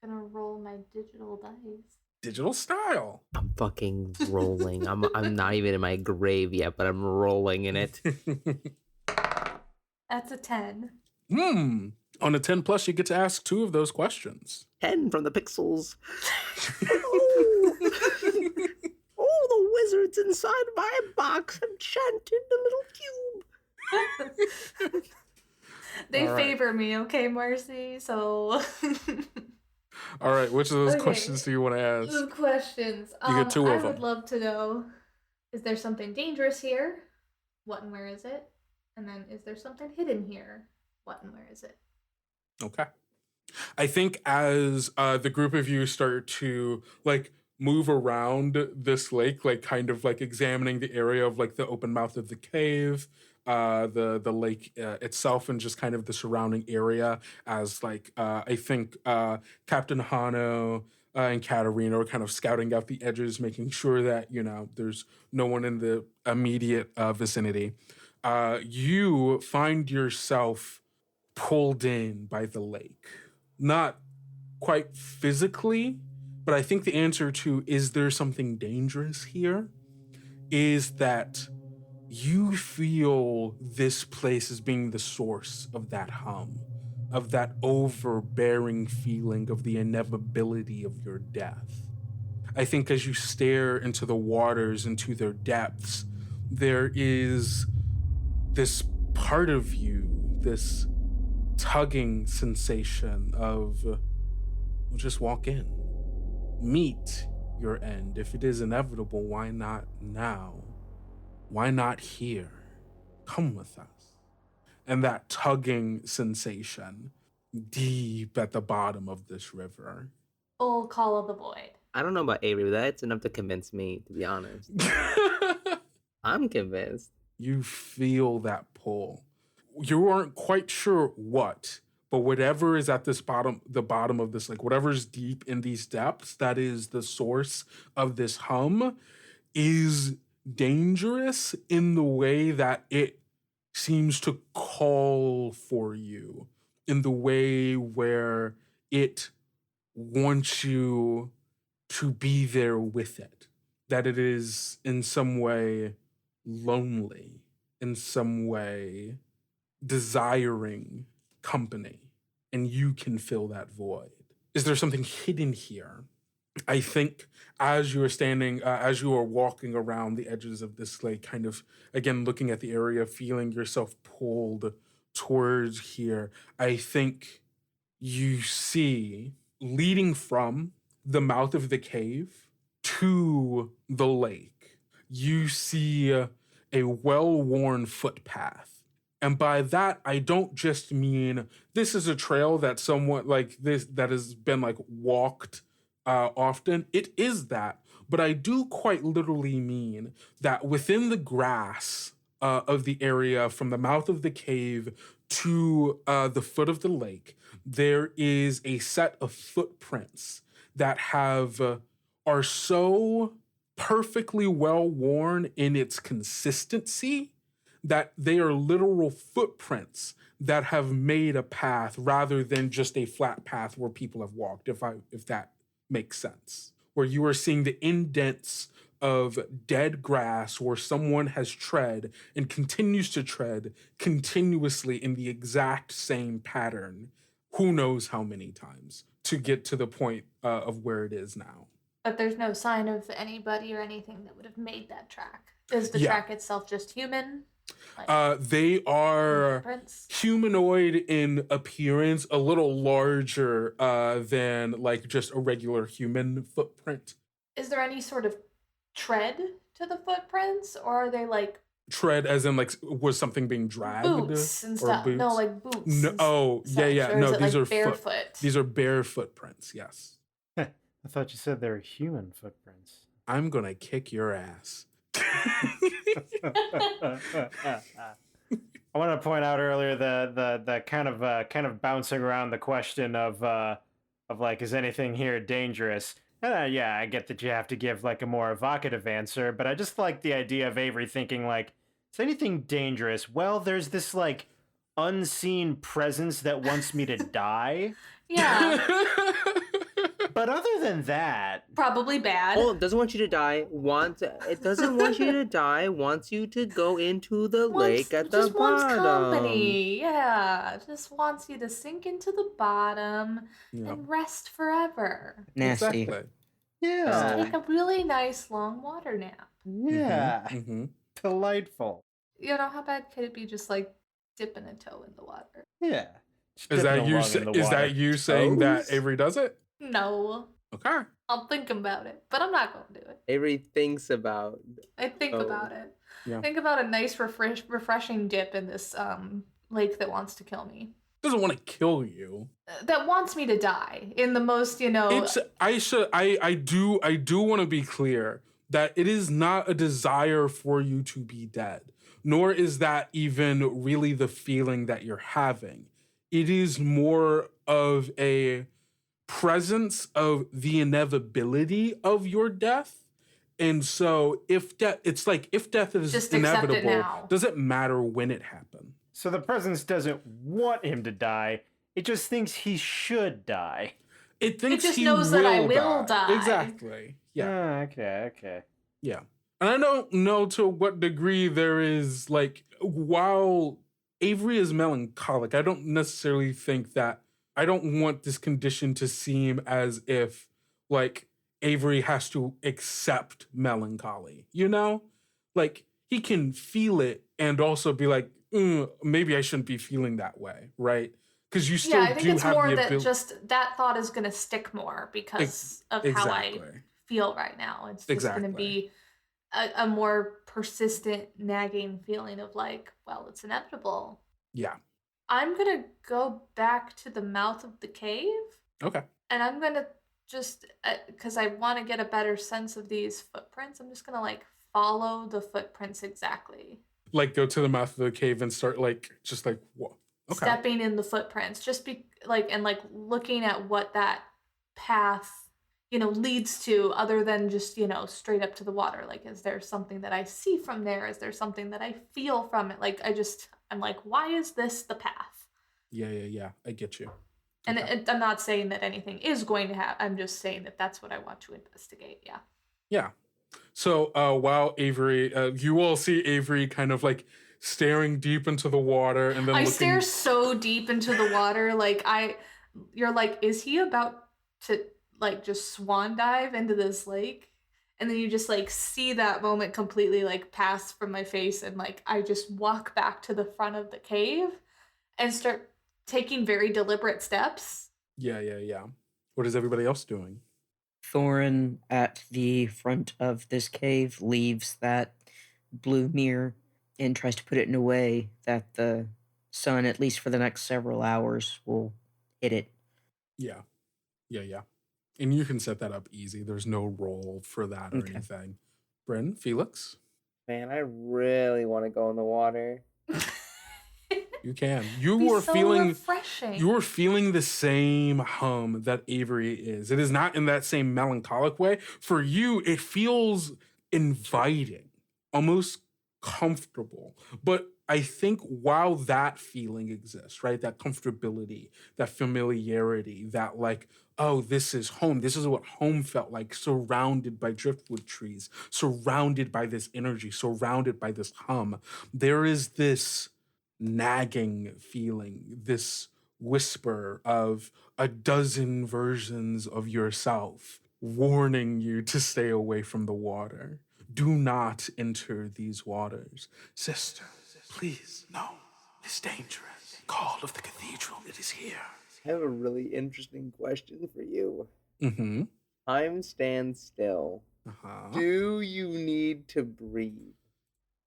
Gonna roll my digital dice. Digital style. I'm fucking rolling. I'm not even in my grave yet, but I'm rolling in it. That's a 10. On a 10 plus, you get to ask 2 of those questions. 10 from the pixels. Oh, the wizards inside my box have chanted a little cube. They All right. favor me, okay, Marcy? So. All right, which of those questions do you want to ask? Those questions. You get 2 of them. I would love to know, is there something dangerous here? What and where is it? And then, is there something hidden here? What and where is it? Okay. I think as the group of you start to like move around this lake, like kind of like examining the area of like the open mouth of the cave, the lake itself, and just kind of the surrounding area, as like I think Captain Hano and Katarina are kind of scouting out the edges, making sure that there's no one in the immediate vicinity. You find yourself pulled in by the lake. Not quite physically, but I think the answer to is there something dangerous here is that you feel this place as being the source of that hum, of that overbearing feeling of the inevitability of your death. I think as you stare into the waters, into their depths, there is this part of you, this tugging sensation of, well, just walk in. Meet your end. If it is inevitable, why not now? Why not here? Come with us. And that tugging sensation deep at the bottom of this river. Full call of the void. I don't know about Avery, but that's enough to convince me, to be honest. I'm convinced. You feel that pull. You aren't quite sure what, but whatever is at the bottom of this, like whatever's deep in these depths, that is the source of this hum, is dangerous in the way that it seems to call for you, in the way where it wants you to be there with it, that it is in some way lonely, in some way desiring company, and you can fill that void. Is there something hidden here? I think as you are walking around the edges of this lake, kind of, again, looking at the area, feeling yourself pulled towards here, I think you see, leading from the mouth of the cave to the lake, you see a well-worn footpath. And by that, I don't just mean this is a trail that somewhat like this, that has been like walked often. It is that, but I do quite literally mean that within the grass of the area, from the mouth of the cave to the foot of the lake, there is a set of footprints that are so perfectly well worn in its consistency that they are literal footprints that have made a path rather than just a flat path where people have walked, if that makes sense. Where you are seeing the indents of dead grass where someone has tread and continues to tread continuously in the exact same pattern, who knows how many times, to get to the point of where it is now. But there's no sign of anybody or anything that would have made that track. Is the track itself just human? They are humanoid in appearance, a little larger than like just a regular human footprint. Is there any sort of tread to the footprints, or are they like tread as in like was something being dragged? Boots and stuff. Boots? No, like boots. No, oh, yeah. Or No, is it these like are barefoot. These are bare footprints. Yes. I thought you said they were human footprints. I'm gonna kick your ass. I want to point out earlier the kind of bouncing around the question of like, is anything here dangerous? Yeah, I get that you have to give like a more evocative answer, but I just like the idea of Avery thinking like, is anything dangerous? Well, there's this like unseen presence that wants me to die. Yeah. But other than that, probably bad. Oh, it doesn't want you to die. It doesn't want you to die. Wants you to go into the lake at the bottom. Just wants company. Yeah, just wants you to sink into the bottom and rest forever. Nasty. Exactly. Yeah. Just take a really nice long water nap. Yeah. Mm-hmm. Delightful. You know, how bad could it be just like dipping a toe in the water? Yeah. Is that you saying that Avery does it? No. Okay. I'll think about it, but I'm not going to do it. Avery thinks about. I think about it. Yeah. Think about a nice, refreshing dip in this lake that wants to kill me. Doesn't want to kill you. That wants me to die in the most, I do want to be clear that it is not a desire for you to be dead, nor is that even really the feeling that you're having. It is more of a presence of the inevitability of your death. And so if death is just inevitable, does it matter when it happens? So the presence doesn't want him to die. It just thinks he should die. It thinks just he knows will that I will die. Exactly. Yeah. Okay. Yeah. And I don't know to what degree there is, like, while Avery is melancholic, I don't necessarily think that, I don't want this condition to seem as if, like, Avery has to accept melancholy, you know? Like, he can feel it and also be like, maybe I shouldn't be feeling that way, right? Because you still Yeah, I think do it's have more the that ability. just that thought is going to stick more because of how I Exactly. feel right now. It's just going to Exactly. be a more persistent, nagging feeling of like, well, it's inevitable. Yeah. I'm going to go back to the mouth of the cave. Okay. And I'm going to just, because I want to get a better sense of these footprints, I'm just going to like follow the footprints exactly. Like, go to the mouth of the cave and start just like, whoa. Okay. Stepping in the footprints, just be like, and like looking at what that path, leads to, other than just, straight up to the water. Like, is there something that I see from there? Is there something that I feel from it? Like, I'm like, why is this the path? Yeah. I get you. And Okay. I'm not saying that anything is going to happen. I'm just saying that that's what I want to investigate. Yeah. Yeah. So while Avery, you all see Avery kind of like staring deep into the water and then I looking. stare so deep into the water. Like you're like, is he about to like just swan dive into this lake? And then you just like see that moment completely like pass from my face. And like, I just walk back to the front of the cave and start taking very deliberate steps. Yeah. What is everybody else doing? Thorin, at the front of this cave, leaves that blue mirror and tries to put it in a way that the sun, at least for the next several hours, will hit it. Yeah. And you can set that up easy. There's no roll for that or Okay. anything. Bryn, Felix? Man, I really want to go in the water. You can. You Be were so feeling refreshing. you were feeling the same hum that Avery is. It is not in that same melancholic way. For you, it feels inviting, almost comfortable. But I think while that feeling exists, right? That comfortability, that familiarity, that like, oh, this is home. This is what home felt like, surrounded by driftwood trees, surrounded by this energy, surrounded by this hum. There is this nagging feeling, this whisper of a dozen versions of yourself warning you to stay away from the water. Do not enter these waters. Sister, please, no, it's dangerous. Call of the cathedral, it is here. I have a really interesting question for you. Mm-hmm. Time stands still. Uh-huh. Do you need to breathe?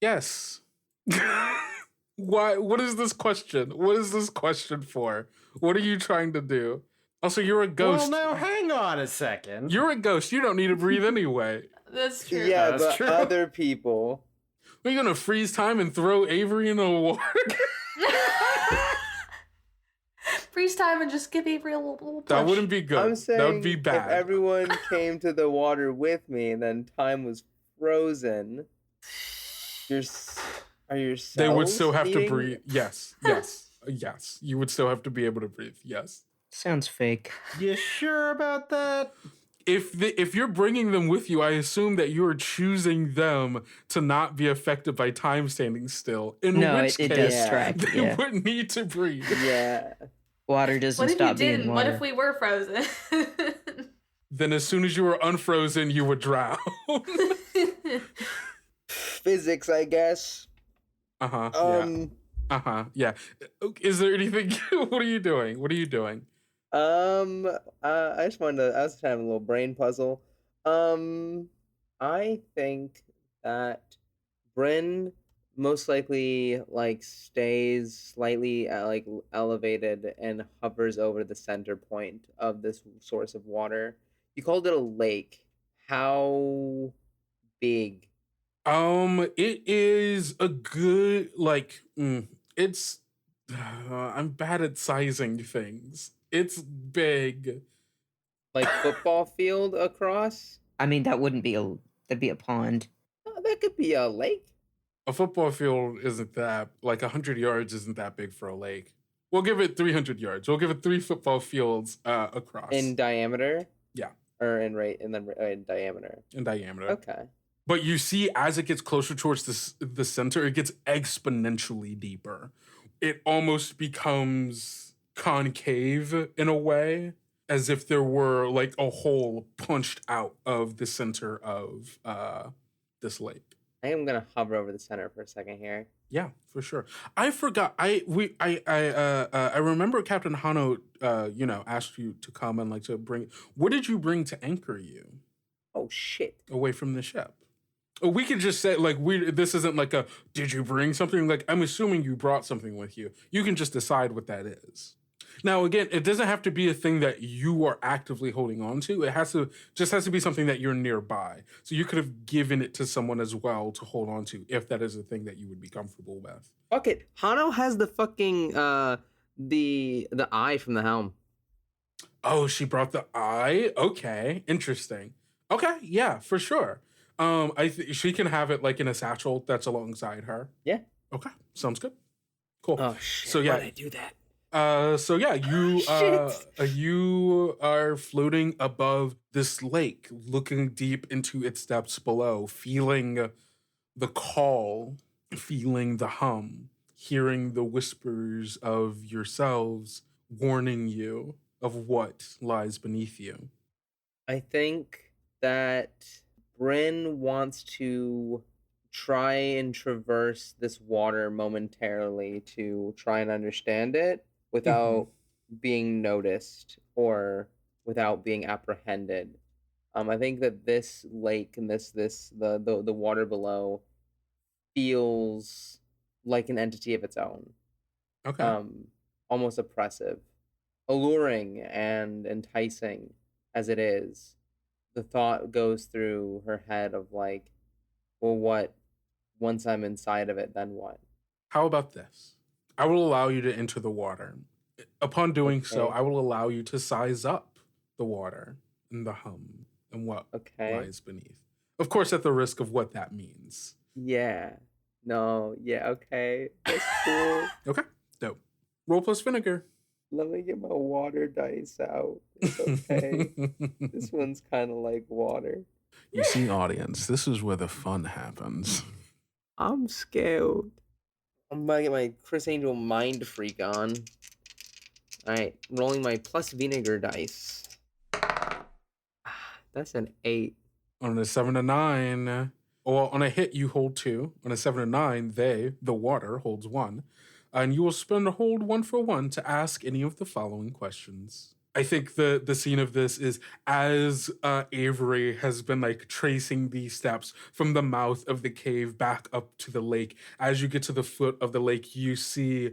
Yes. Why? What is this question? What is this question for? What are you trying to do? Also, you're a ghost. Well, now hang on a second. You're a ghost. You don't need to breathe anyway. That's true. Yeah, That's but true. other people. Are you gonna freeze time and throw Avery in the water? Freeze time and just give Avery a little push. That wouldn't be good. I'm saying That would be bad. if everyone came to the water with me and then time was frozen, are your cells They would still have to needing- breathe. Yes. You would still have to be able to breathe. Yes. Sounds fake. You sure about that? If you're bringing them with you, I assume that you are choosing them to not be affected by time standing still. In No, which it case, does track. they Yeah. would need to breathe. Yeah. Water doesn't What if stop you being didn't? water. What if we were frozen? Then as soon as you were unfrozen, you would drown. Physics, I guess. Yeah. Is there anything? What are you doing? I just wanted to. I was having a little brain puzzle. I think that Bryn most likely like stays slightly elevated and hovers over the center point of this source of water. You called it a lake. How big? It is a good it's. I'm bad at sizing things. It's big. Like football field across? I mean, that'd be a pond. That could be a lake. A football field isn't that 100 yards isn't that big for a lake. We'll give it 300 yards. We'll give it 3 football fields across. In diameter? Yeah. Or in diameter. In diameter. Okay. But you see, as it gets closer towards the center, it gets exponentially deeper. It almost becomes concave in a way. as if there were like a hole punched out of the center of this lake. I am gonna hover over the center for a second here. Yeah, for sure. I forgot. I remember Captain Hano, asked you to come and like to bring. What did you bring to anchor you Oh shit. away from the ship? We could just say like this isn't like a. Did you bring something? Like I'm assuming you brought something with you. You can just decide what that is. Now, again, it doesn't have to be a thing that you are actively holding on to. It has to be something that you're nearby. So you could have given it to someone as well to hold on to, if that is a thing that you would be comfortable with. Fuck it. Hano has the fucking the eye from the helm. Oh, she brought the eye? Okay, interesting. Okay, yeah, for sure. She can have it like in a satchel that's alongside her. Yeah. Okay, sounds good. Cool. Oh shit. So yeah, why'd I do that? You are floating above this lake, looking deep into its depths below, feeling the call, feeling the hum, hearing the whispers of yourselves warning you of what lies beneath you. I think that Bryn wants to try and traverse this water momentarily to try and understand it without being noticed or without being apprehended. I think that this lake and the water below feels like an entity of its own. Okay. Almost oppressive, alluring and enticing as it is. The thought goes through her head of like, well, what? Once I'm inside of it, then what? How about this? I will allow you to enter the water. Upon doing so, Okay. I will allow you to size up the water and the hum and what lies beneath. Of course, at the risk of what that means. Yeah. No. Yeah. Okay. That's cool. Okay. Dope. Roll plus vinegar. Let me get my water dice out. It's okay. This one's kind of like water. You see, audience, this is where the fun happens. I'm scared. I'm about to get my Chris Angel mind freak on. Alright, rolling my plus vinegar dice. That's an 8. On a 7 to 9, well, on a hit, you hold 2. On a 7 to 9, the water, holds 1. And you will spend a hold 1 for 1 to ask any of the following questions. I think the scene of this is as Avery has been like tracing these steps from the mouth of the cave back up to the lake. As you get to the foot of the lake, you see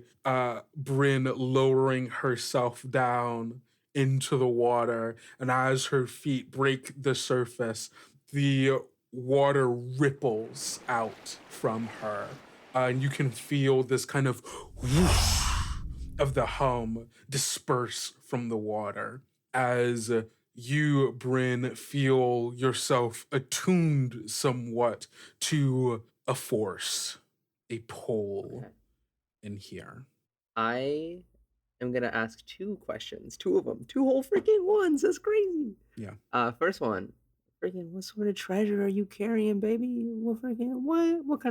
Bryn lowering herself down into the water. And as her feet break the surface, the water ripples out from her. And you can feel this kind of whoosh of the hum disperse from the water as you, Bryn, feel yourself attuned somewhat to a force, a pull in here. I am going to ask 2 questions. 2 of them. 2 whole freaking ones. That's crazy. Yeah. First one. Freaking, what sort of treasure are you carrying, baby? What kind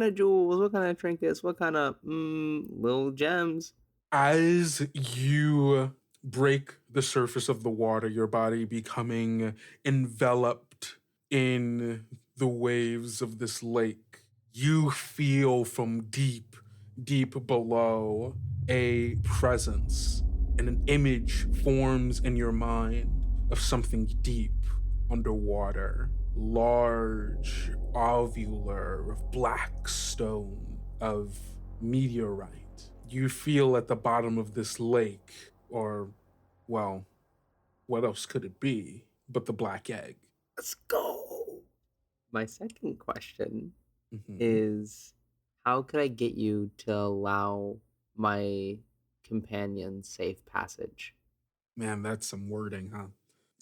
of jewels? What kind of trinkets? What kind of little gems? As you break the surface of the water, your body becoming enveloped in the waves of this lake, you feel from deep, deep below a presence, and an image forms in your mind of something deep underwater, large, ovular, of black stone, of meteorite. You feel at the bottom of this lake, or, well, what else could it be but the black egg? Let's go. My second question is, how could I get you to allow my companion safe passage? Man, that's some wording, huh?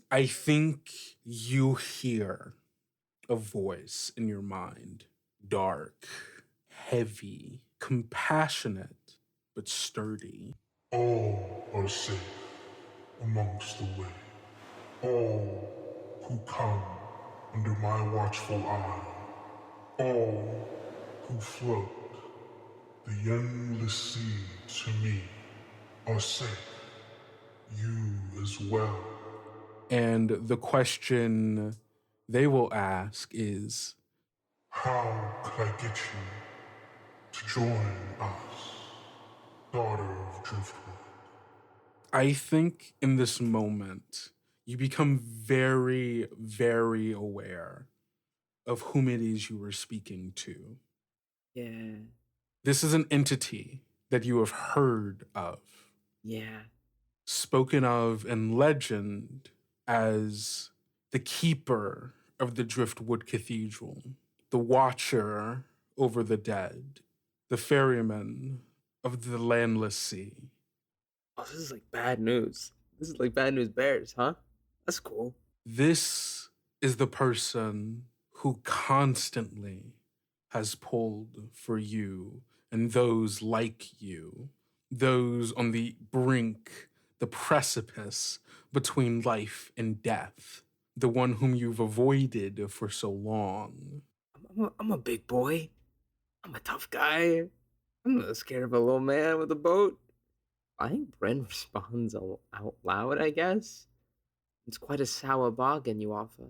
I think you hear a voice in your mind, dark, heavy, compassionate, but sturdy. All are safe amongst the way. All who come under my watchful eye. All who float the endless sea to me are safe. You as well. And the question they will ask is, how could I get you to join us, daughter of Driftwood? I think in this moment, you become very, very aware of whom it is you were speaking to. Yeah. This is an entity that you have heard of, Yeah. spoken of in legend as the keeper of the Driftwood Cathedral, the watcher over the dead, the ferryman of the landless sea. Oh, this is like bad news. This is like bad news bears, huh? That's cool. This is the person who constantly has pulled for you and those like you, those on the brink, the precipice between life and death, the one whom you've avoided for so long. I'm a big boy. I'm a tough guy. I'm not scared of a little man with a boat. I think Bryn responds out loud, I guess. It's quite a sour bargain you offer.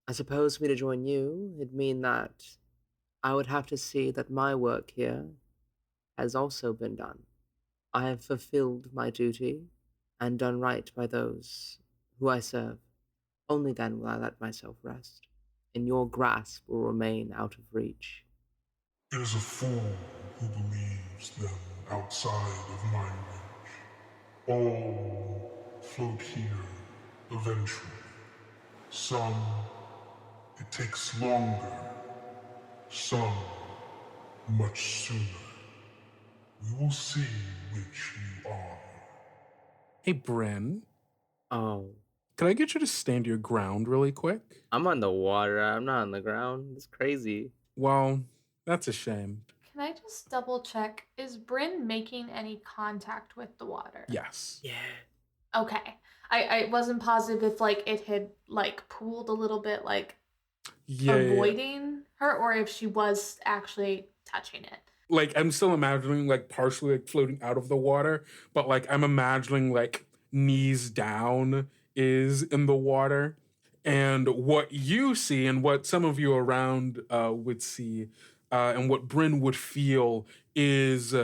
I suppose for me to join you, it'd mean that I would have to see that my work here has also been done. I have fulfilled my duty and done right by those who I serve. Only then will I let myself rest, and your grasp will remain out of reach. It is a fool who believes them outside of my reach. All float here eventually. Some, it takes longer. Some, much sooner. We will see which you are. Hey, Bryn, Oh, can I get you to stand your ground really quick? I'm on the water. I'm not on the ground. It's crazy. Well, that's a shame. Can I just double check? Is Bryn making any contact with the water? Yes. Yeah. Okay. I wasn't positive if like it had like pooled a little bit, like Yeah. avoiding her, or if she was actually touching it. Like, I'm still imagining, like, partially, like, floating out of the water, but, like, I'm imagining, like, knees down is in the water. And what you see and what some of you around would see and what Bryn would feel is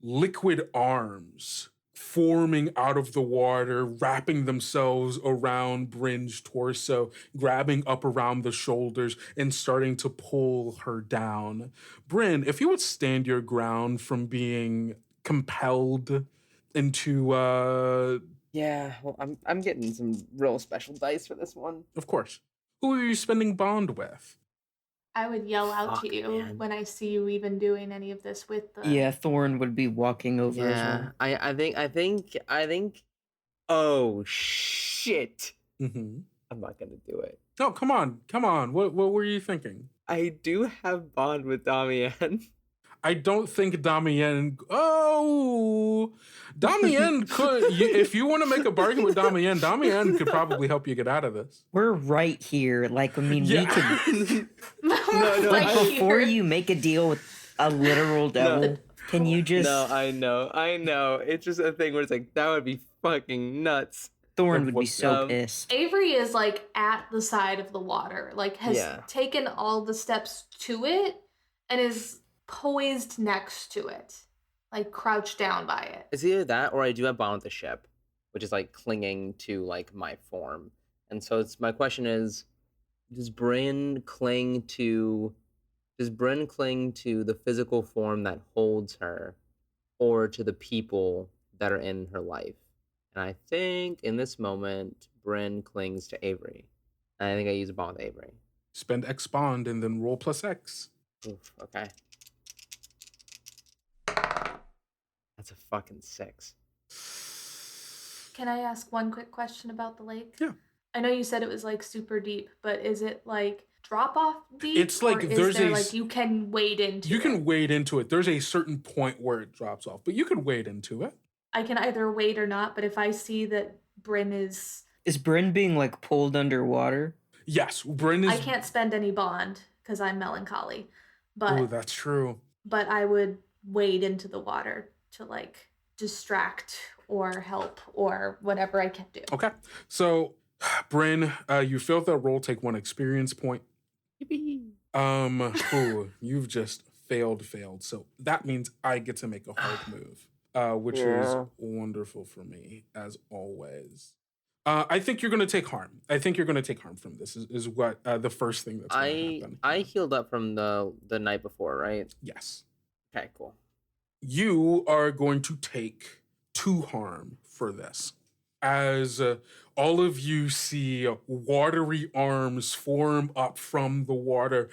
liquid arms forming out of the water, wrapping themselves around Bryn's torso, grabbing up around the shoulders, and starting to pull her down. Bryn, if you would stand your ground from being compelled into, Yeah, well, I'm getting some real special dice for this one. of course, who are you spending bond with? I would yell out Fuck, to you man. when I see you even doing any of this with the. Yeah, Thorn would be walking over as Yeah, well. I think. Oh shit! Mm-hmm. I'm not gonna do it. No, come on. What were you thinking? I do have bond with Damian. I don't think Damien. Oh, Damien could. If you want to make a bargain with Damien could probably help you get out of this. We're right here. Like, I mean, we could. No, Like, I- before you make a deal with a literal devil, can you just. No, I know. It's just a thing where it's like that would be fucking nuts. Thorn would be What's- so pissed. Avery is like at the side of the water, like has Yeah. taken all the steps to it and is poised next to it, like crouched down by it. It's either that or I do have bond with the ship, which is like clinging to like my form. And so it's my question is, does Bryn cling to the physical form that holds her, or to the people that are in her life? And I think in this moment, Bryn clings to Avery. And I think I use a bond with Avery. Spend X bond and then roll plus X. Oof, okay. That's a fucking 6. Can I ask one quick question about the lake? Yeah. I know you said it was like super deep, but is it like drop off deep? It's like or is there's there, a like you can wade into You it? can wade into it. There's a certain point where it drops off, but you can wade into it. I can either wade or not, but if I see that Bryn is Is Bryn being, like, pulled underwater? Yes, Bryn is. I can't spend any bond because I'm melancholy. Oh, But that's true. I would wade into the water to like distract or help or whatever I can do. Okay, so Bryn, you failed that roll. Take 1 experience point. You've just failed. So that means I get to make a hard move, which is Yeah. wonderful for me, as always. I think you're going to take harm. I think you're going to take harm from this, is what the first thing that's going to happen. I healed up from the night before, right? Yes. Okay, cool. You are going to take 2 harm for this. As all of you see watery arms form up from the water,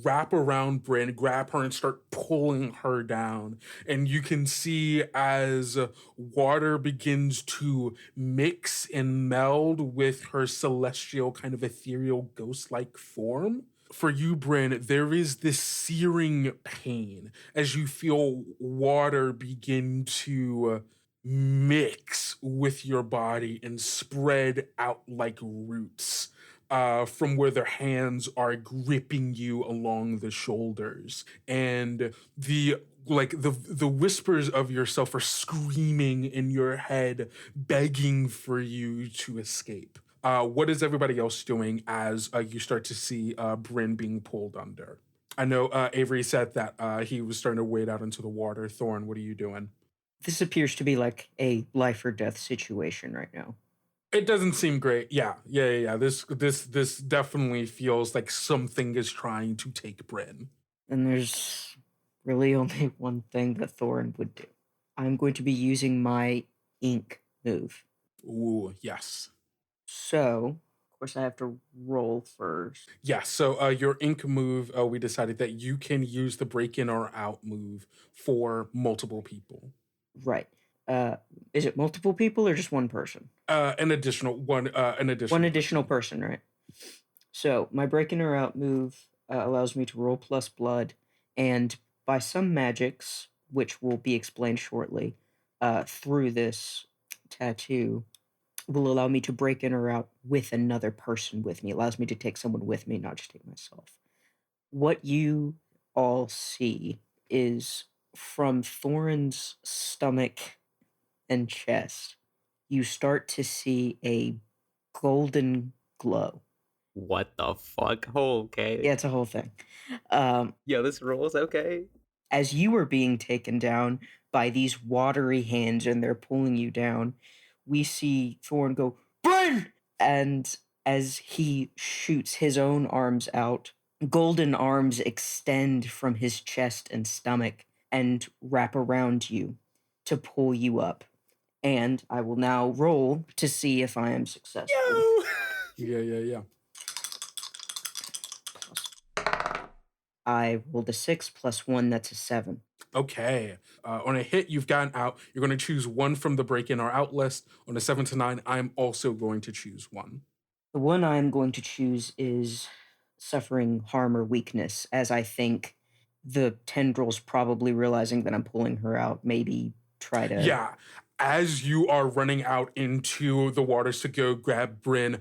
wrap around Bryn, grab her, and start pulling her down. And you can see as water begins to mix and meld with her celestial, kind of ethereal, ghost-like form. For you, Bryn, there is this searing pain as you feel water begin to mix with your body and spread out like roots from where their hands are gripping you along the shoulders. And the whispers of yourself are screaming in your head, begging for you to escape. What is everybody else doing as you start to see Bryn being pulled under? I know Avery said that he was starting to wade out into the water. Thorn, what are you doing? This appears to be like a life or death situation right now. It doesn't seem great. Yeah. This definitely feels like something is trying to take Bryn. And there's really only one thing that Thorin would do. I'm going to be using my ink move. Ooh, yes. So, of course, I have to roll first. Yeah, so your ink move, we decided that you can use the break in or out move for multiple people. Right. Is it multiple people or just one person? An additional One additional person, right? So my break in or out move allows me to roll plus blood, and by some magics, which will be explained shortly, through this tattoo, will allow me to break in or out with another person with me. It allows me to take someone with me, not just take myself. What you all see is from Thorin's stomach and chest, you start to see a golden glow. What the fuck? Oh, okay. Yeah, it's a whole thing. Yo, this rolls okay. As you are being taken down by these watery hands and they're pulling you down, we see Thorin go, Bryn! And as he shoots his own arms out, golden arms extend from his chest and stomach and wrap around you to pull you up. And I will now roll to see if I am successful. Yeah. I rolled a 6 plus 1, that's a 7. Okay. On a hit, you've gotten out. You're going to choose one from the break in or out list. On a 7 to 9, I'm also going to choose one. The one I'm going to choose is suffering harm or weakness, as I think the tendrils, probably realizing that I'm pulling her out, maybe try to... Yeah. As you are running out into the waters to go grab Bryn,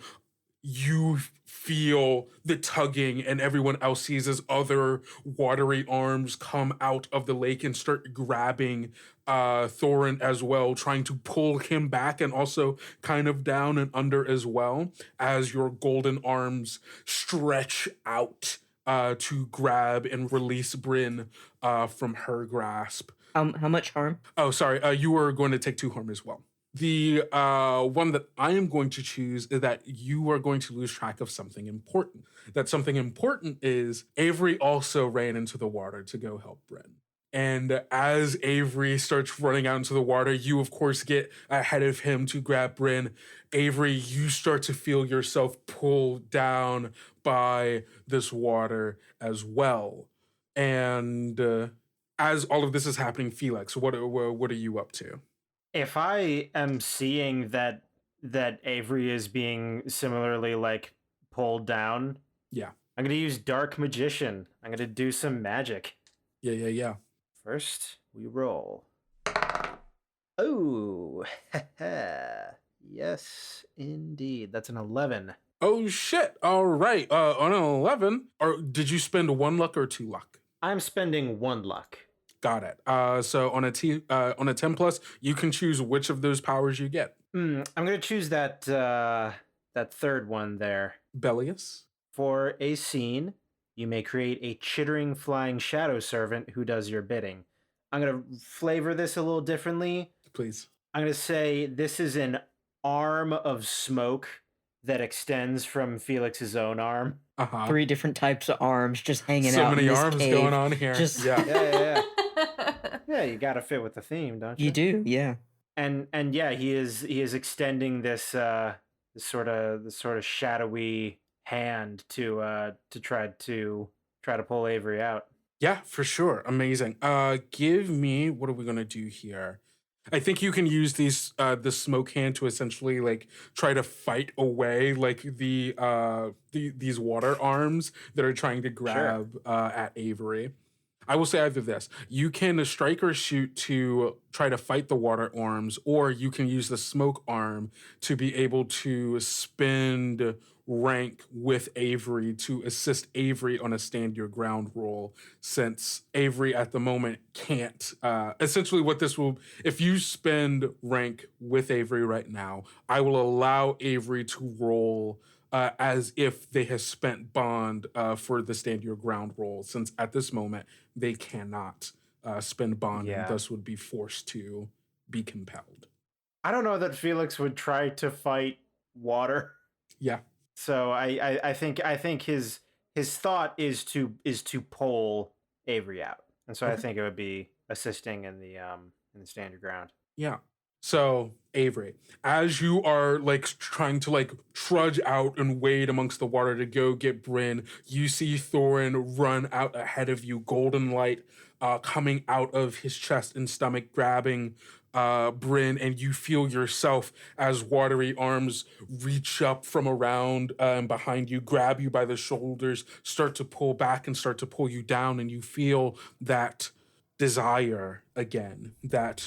you feel the tugging, and everyone else sees as other watery arms come out of the lake and start grabbing Thorin as well, trying to pull him back and also kind of down and under as well, as your golden arms stretch out to grab and release Bryn from her grasp. How much harm? Oh, sorry. You are going to take 2 harm as well. The one that I am going to choose is that you are going to lose track of something important. That something important is Avery also ran into the water to go help Bryn. And as Avery starts running out into the water, you, of course, get ahead of him to grab Bryn. Avery, you start to feel yourself pulled down by this water as well. And as all of this is happening, Felix, what are you up to? If I am seeing that Avery is being similarly like pulled down, yeah, I'm gonna use Dark Magician. I'm gonna do some magic. Yeah. First, we roll. Oh, yes, indeed. That's an 11. Oh shit! All right. On an 11, or did you spend 1 luck or 2 luck? I'm spending 1 luck. Got it. So on a 10 plus, you can choose which of those powers you get. I'm gonna choose that that third one there. Bellius. For a scene, you may create a chittering flying shadow servant who does your bidding. I'm going to flavor this a little differently. Please. I'm going to say this is an arm of smoke that extends from Felix's own arm. 3 different types of arms just hanging So out many in this arms cave. going on here. Just Yeah. Yeah, you got to fit with the theme, don't you? You do, yeah. And yeah, he is extending this sort of shadowy hand to try to pull Avery out. Yeah, for sure. Amazing. Give me, what are we gonna do here? I think you can use these the smoke hand to essentially like try to fight away like these water arms that are trying to grab at Avery. I will say either this. You can strike or shoot to try to fight the water arms, or you can use the smoke arm to be able to spend rank with Avery to assist Avery on a stand your ground roll, since Avery at the moment can't. Essentially what this will, if you spend rank with Avery right now, I will allow Avery to roll as if they have spent bond for the stand your ground roll, since at this moment they cannot spend bond and thus would be forced to be compelled. I don't know that Felix would try to fight water. Yeah. So I think his thought is to pull Avery out, and so I think it would be assisting in the stand your ground. Yeah. So Avery, as you are like trying to like trudge out and wade amongst the water to go get Bryn, you see Thorin run out ahead of you, golden light coming out of his chest and stomach, grabbing Bryn, and you feel yourself as watery arms reach up from around behind you, grab you by the shoulders, start to pull back and start to pull you down, and you feel that desire again, that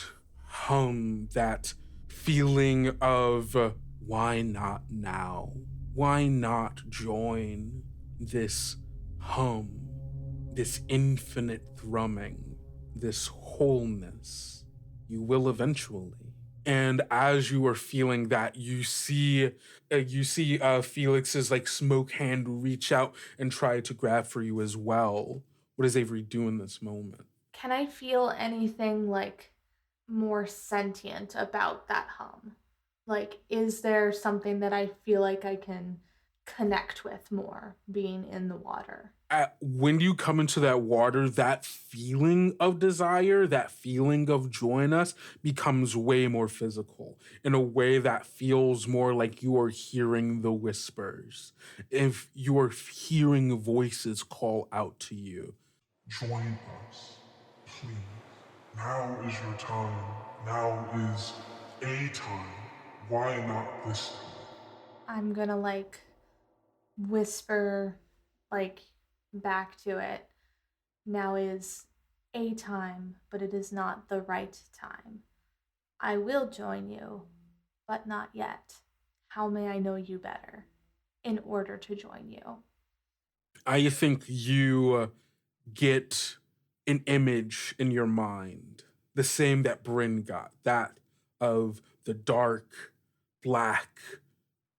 hum, that feeling of why not now? Why not join this hum, this infinite thrumming, this wholeness? You will eventually. And as you are feeling that, you see Felix's like smoke hand reach out and try to grab for you as well. What does Avery do in this moment? Can I feel anything like more sentient about that hum? Like, is there something that I feel like I can connect with more being in the water? When you come into that water, that feeling of desire, that feeling of join us becomes way more physical in a way that feels more like you are hearing the whispers. If you are hearing voices call out to you. Join us, please. Now is your time. Now is a time. Why not this time? I'm gonna like whisper like back to it. Now is a time, but it is not the right time. I will join you, but not yet. How may I know you better in order to join you? I think you get an image in your mind, the same that Bryn got, that of the dark, black,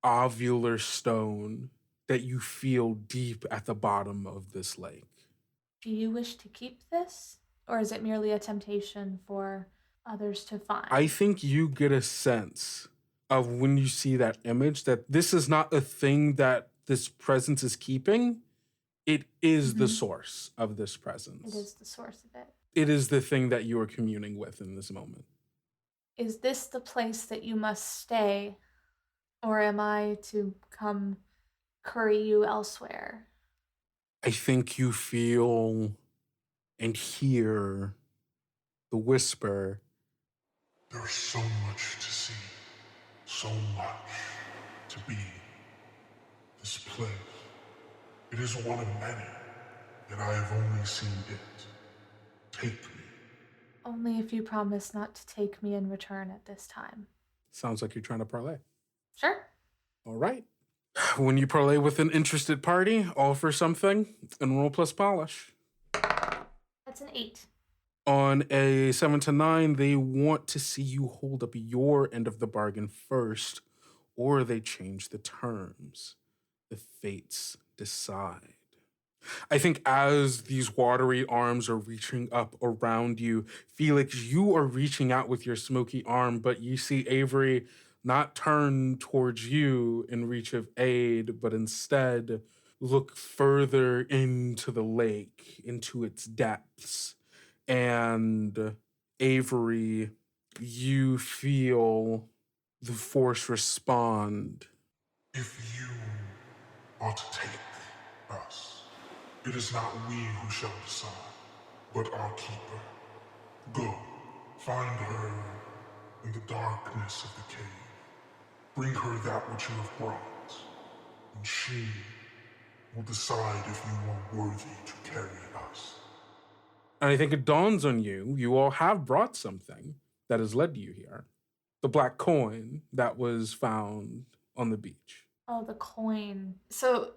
ovular stone that you feel deep at the bottom of this lake. Do you wish to keep this, or is it merely a temptation for others to find? I think you get a sense of when you see that image that this is not a thing that this presence is keeping. It is the source of this presence. It is the source of it. It is the thing that you are communing with in this moment. Is this the place that you must stay, or am I to come curry you elsewhere? I think you feel and hear the whisper. There's so much to see, so much to be. This place, it is one of many, yet I have only seen it. Take me. Only if you promise not to take me in return at this time. Sounds like you're trying to parlay. Sure. All right. When you parlay with an interested party, offer something and roll plus polish. That's an 8. On a 7 to 9, they want to see you hold up your end of the bargain first. or they change the terms. The fates decide. I think as these watery arms are reaching up around you, Felix, you are reaching out with your smoky arm, but you see Avery not turn towards you in reach of aid, but instead look further into the lake, into its depths. And Avery, you feel the force respond. If you are to take us, it is not we who shall decide, but our keeper. Go, find her in the darkness of the cave. Bring her that which you have brought, and she will decide if you are worthy to carry us. And I think it dawns on you, you all have brought something that has led you here. The black coin that was found on the beach. Oh, the coin. So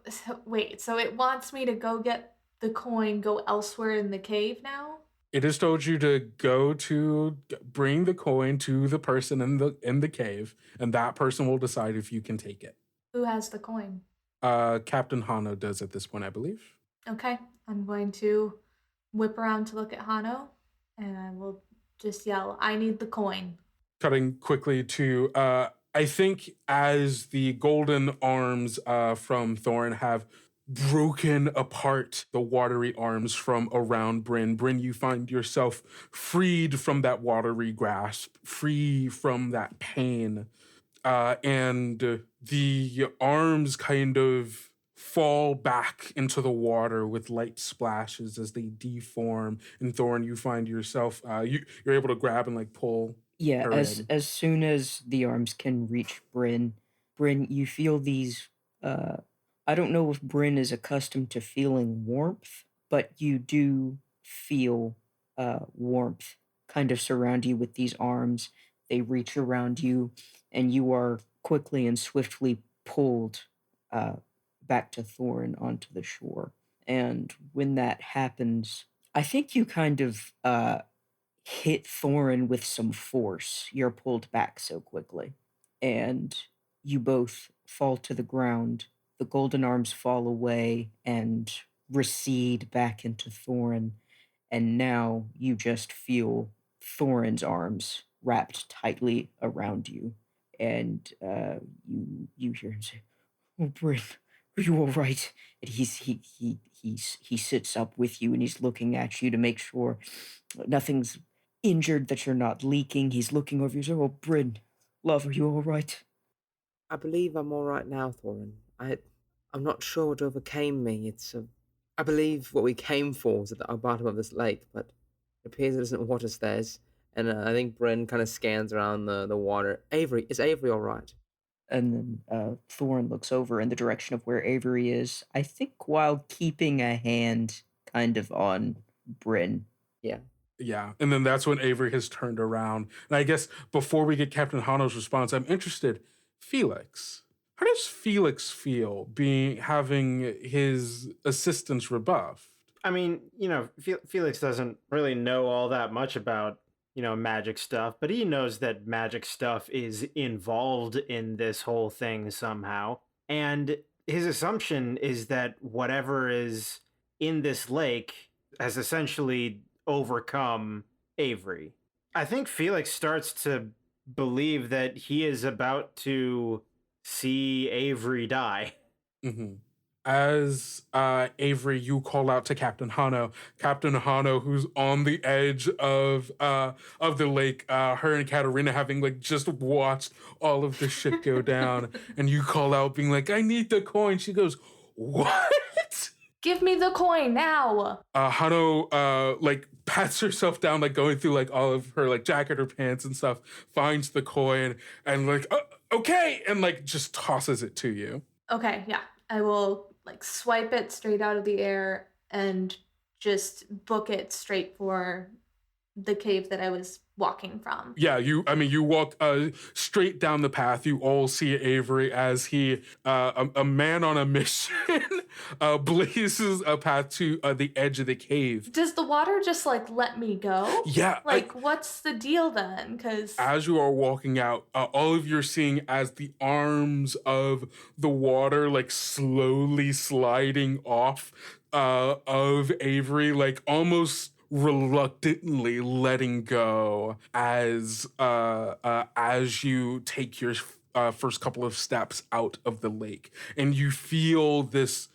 wait, so it wants me to go get the coin, go elsewhere in the cave now? It has told you to go to bring the coin to the person in the cave, and that person will decide if you can take it. Who has the coin? Captain Hano does at this point, I believe. Okay, I'm going to whip around to look at Hano, and I will just yell, I need the coin. Cutting quickly to, I think as the golden arms from Thorn have broken apart the watery arms from around Bryn. Bryn, you find yourself freed from that watery grasp, free from that pain. And the arms kind of fall back into the water with light splashes as they deform. And Thorn, you find yourself, you're able to grab and like pull. Yeah, her in. as soon as the arms can reach Bryn, you feel these. I don't know if Bryn is accustomed to feeling warmth, but you do feel warmth kind of surround you with these arms. They reach around you, and you are quickly and swiftly pulled back to Thorn onto the shore. And when that happens, I think you kind of hit Thorin with some force. You're pulled back so quickly. And you both fall to the ground. The golden arms fall away and recede back into Thorin. And now you just feel Thorin's arms wrapped tightly around you. And you hear him say, "Oh, Bryn, are you all right?" And he sits up with you and he's looking at you to make sure nothing's injured, that you're not leaking. He's looking over you. So, "Oh, Bryn, love, are you all right?" I believe I'm all right now, Thorin. I'm not sure what overcame me. I believe what we came for was at the bottom of this lake, but it appears it isn't what is theirs. And I think Bryn kind of scans around the water. Is Avery all right? And then Thorin looks over in the direction of where Avery is, I think while keeping a hand kind of on Bryn. Yeah. Yeah, and then that's when Avery has turned around. And I guess before we get Captain Hano's response, I'm interested, Felix. How does Felix feel having his assistance rebuffed? I mean, Felix doesn't really know all that much about, magic stuff, but he knows that magic stuff is involved in this whole thing somehow. And his assumption is that whatever is in this lake has essentially overcome Avery. I think Felix starts to believe that he is about to see Avery die. Mm-hmm. As Avery, you call out to Captain Hano. Captain Hano, who's on the edge of the lake, her and Katarina having like just watched all of this shit go down, and you call out, being like, "I need the coin." She goes, "What? Give me the coin now." Hano like pats herself down, like going through like all of her like jacket or pants and stuff, finds the coin and like, okay, and like just tosses it to you. Okay, yeah. I will like swipe it straight out of the air and just book it straight for the cave that I was walking from. Yeah, you walk straight down the path. You all see Avery as he, a man on a mission, blazes a path to the edge of the cave. Does the water just like let me go? Yeah. Like, what's the deal then? Because As you are walking out, all of you are seeing as the arms of the water like slowly sliding off of Avery, like almost reluctantly letting go as you take your first couple of steps out of the lake, and you feel this,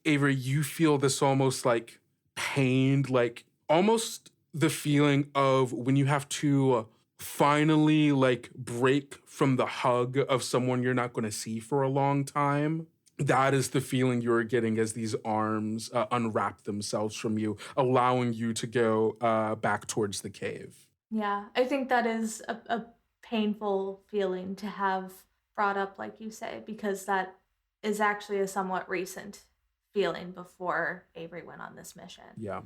Avery. You feel this almost like pained, like almost the feeling of when you have to finally like break from the hug of someone you're not going to see for a long time. That is the feeling you're getting as these arms unwrap themselves from you, allowing you to go back towards the cave. yeah, I think that is a painful feeling to have brought up, like you say, because that is actually a somewhat recent feeling before Avery went on this mission. Yeah.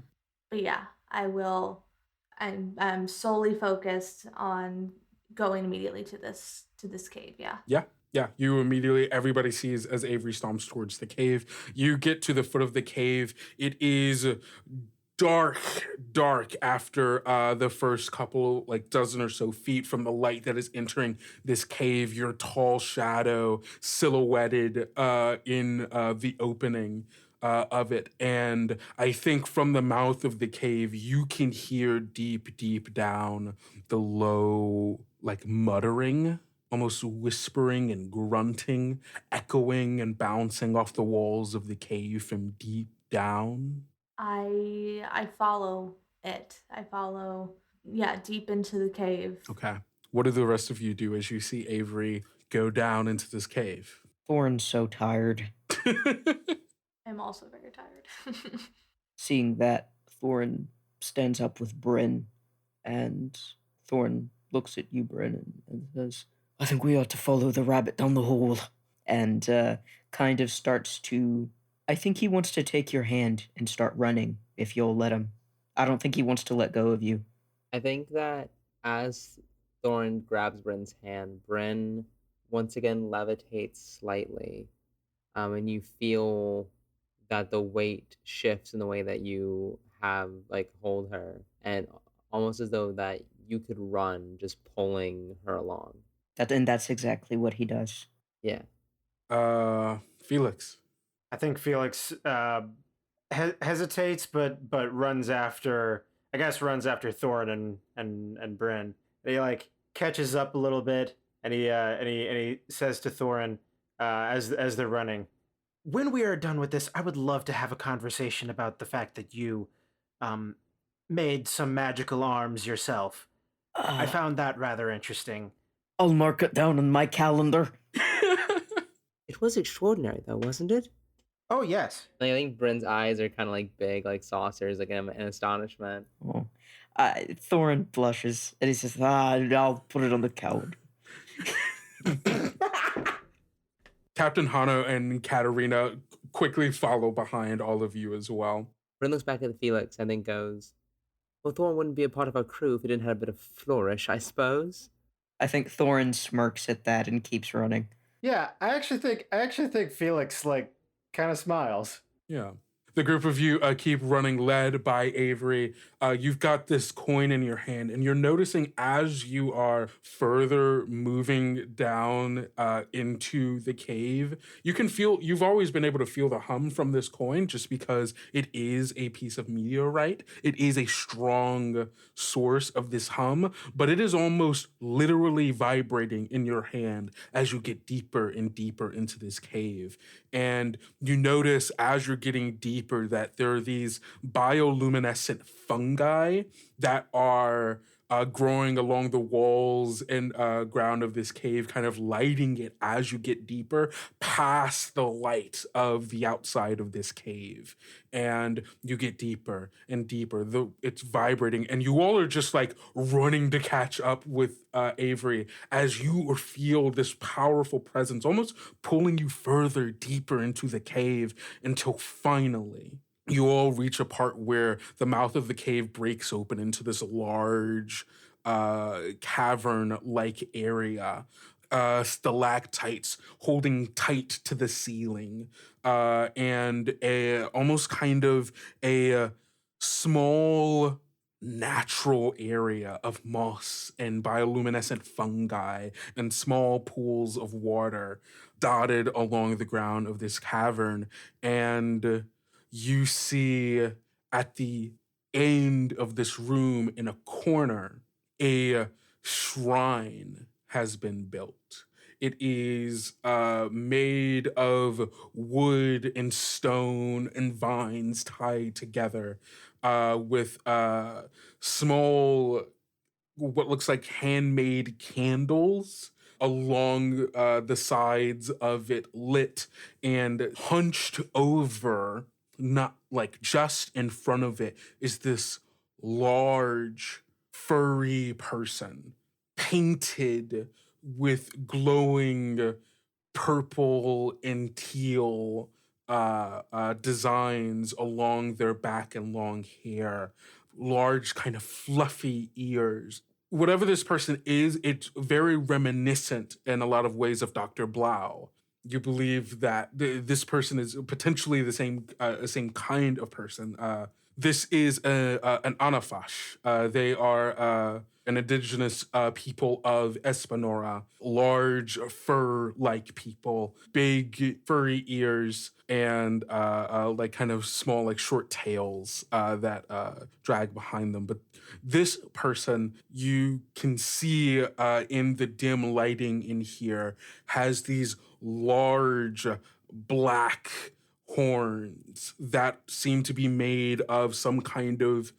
But yeah, I'm solely focused on going immediately to this cave. Yeah. Yeah, you immediately, everybody sees as Avery stomps towards the cave. You get to the foot of the cave. It is dark after the first couple, like dozen or so feet from the light that is entering this cave. Your tall shadow silhouetted in the opening of it. And I think from the mouth of the cave, you can hear deep down the low, like muttering, almost whispering and grunting, echoing and bouncing off the walls of the cave from deep down. I follow it. I follow, yeah, deep into the cave. Okay. What do the rest of you do as you see Avery go down into this cave? Thorin's so tired. I'm also very tired. Seeing that, Thorin stands up with Bryn, and Thorin looks at you, Bryn, and says, I think we ought to follow the rabbit down the hole. And kind of starts to... I think he wants to take your hand and start running, if you'll let him. I don't think he wants to let go of you. I think that as Thorin grabs Bryn's hand, Bryn once again levitates slightly, and you feel that the weight shifts in the way that you have like hold her, and almost as though that you could run just pulling her along. And that's exactly what he does. Yeah. Felix. I think Felix hesitates, but runs after. I guess runs after Thorin and Bryn. He like catches up a little bit, and he says to Thorin as they're running, when we are done with this, I would love to have a conversation about the fact that you made some magical arms yourself. I found that rather interesting. I'll mark it down on my calendar. It was extraordinary, though, wasn't it? Oh, yes. Like, I think Bryn's eyes are kind of like big, like saucers, like in astonishment. Oh. Thorin blushes, and he says, I'll put it on the calendar. Captain Hano and Katarina quickly follow behind all of you as well. Bryn looks back at Felix and then goes, well, Thorin wouldn't be a part of our crew if he didn't have a bit of flourish, I suppose. I think Thorin smirks at that and keeps running. Yeah, I actually think Felix like kind of smiles. Yeah. The group of you keep running, led by Avery. You've got this coin in your hand, and you're noticing as you are further moving down into the cave, you can feel, you've always been able to feel the hum from this coin just because it is a piece of meteorite. It is a strong source of this hum, but it is almost literally vibrating in your hand as you get deeper and deeper into this cave. And you notice as you're getting deeper that there are these bioluminescent fungi that are growing along the walls and ground of this cave, kind of lighting it as you get deeper past the light of the outside of this cave. And you get deeper and deeper. It's vibrating, and you all are just like running to catch up with Avery as you feel this powerful presence almost pulling you further deeper into the cave until finally you all reach a part where the mouth of the cave breaks open into this large cavern-like area. Stalactites holding tight to the ceiling, and almost kind of a small natural area of moss and bioluminescent fungi and small pools of water dotted along the ground of this cavern. And you see at the end of this room in a corner, a shrine has been built. It is made of wood and stone and vines tied together with small, what looks like handmade candles along the sides of it, lit, and hunched over, not like just in front of it, is this large furry person painted with glowing purple and teal designs along their back and long hair, large kind of fluffy ears. Whatever this person is, it's very reminiscent in a lot of ways of Dr. Blau. You believe that this person is potentially the same kind of person. This is an Anafash. They are an indigenous people of Espinora, large fur-like people, big furry ears, and like kind of small, like short tails that drag behind them. But this person, you can see in the dim lighting in here, has these large black horns that seem to be made of some kind of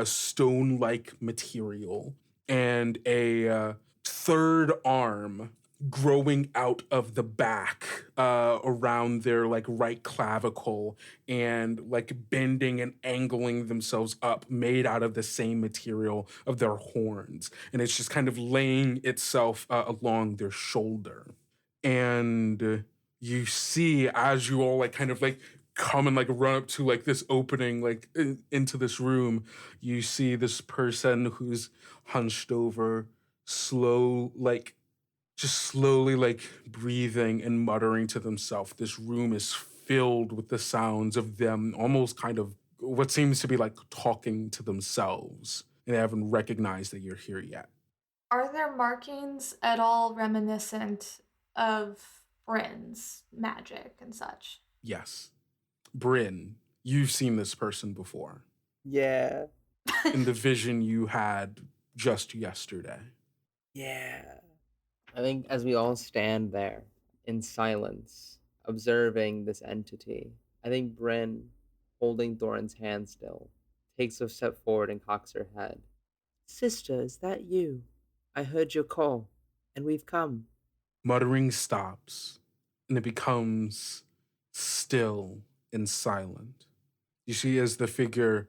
stone-like material, and a third arm growing out of the back around their like right clavicle, and like bending and angling themselves up, made out of the same material of their horns, and it's just kind of laying itself along their shoulder. And you see, as you all like kind of like come and like run up to like this opening like into this room, you see this person who's hunched over, just slowly like breathing and muttering to themselves. This room is filled with the sounds of them almost kind of what seems to be like talking to themselves, and they haven't recognized that you're here yet. Are there markings at all reminiscent of Bryn's magic and such? Yes. Bryn, you've seen this person before. Yeah. In the vision you had just yesterday. Yeah. I think as we all stand there in silence, observing this entity, I think Bryn, holding Thorin's hand still, takes a step forward and cocks her head. Sister, is that you? I heard your call, and we've come. Muttering stops, and it becomes still and silent. You see as the figure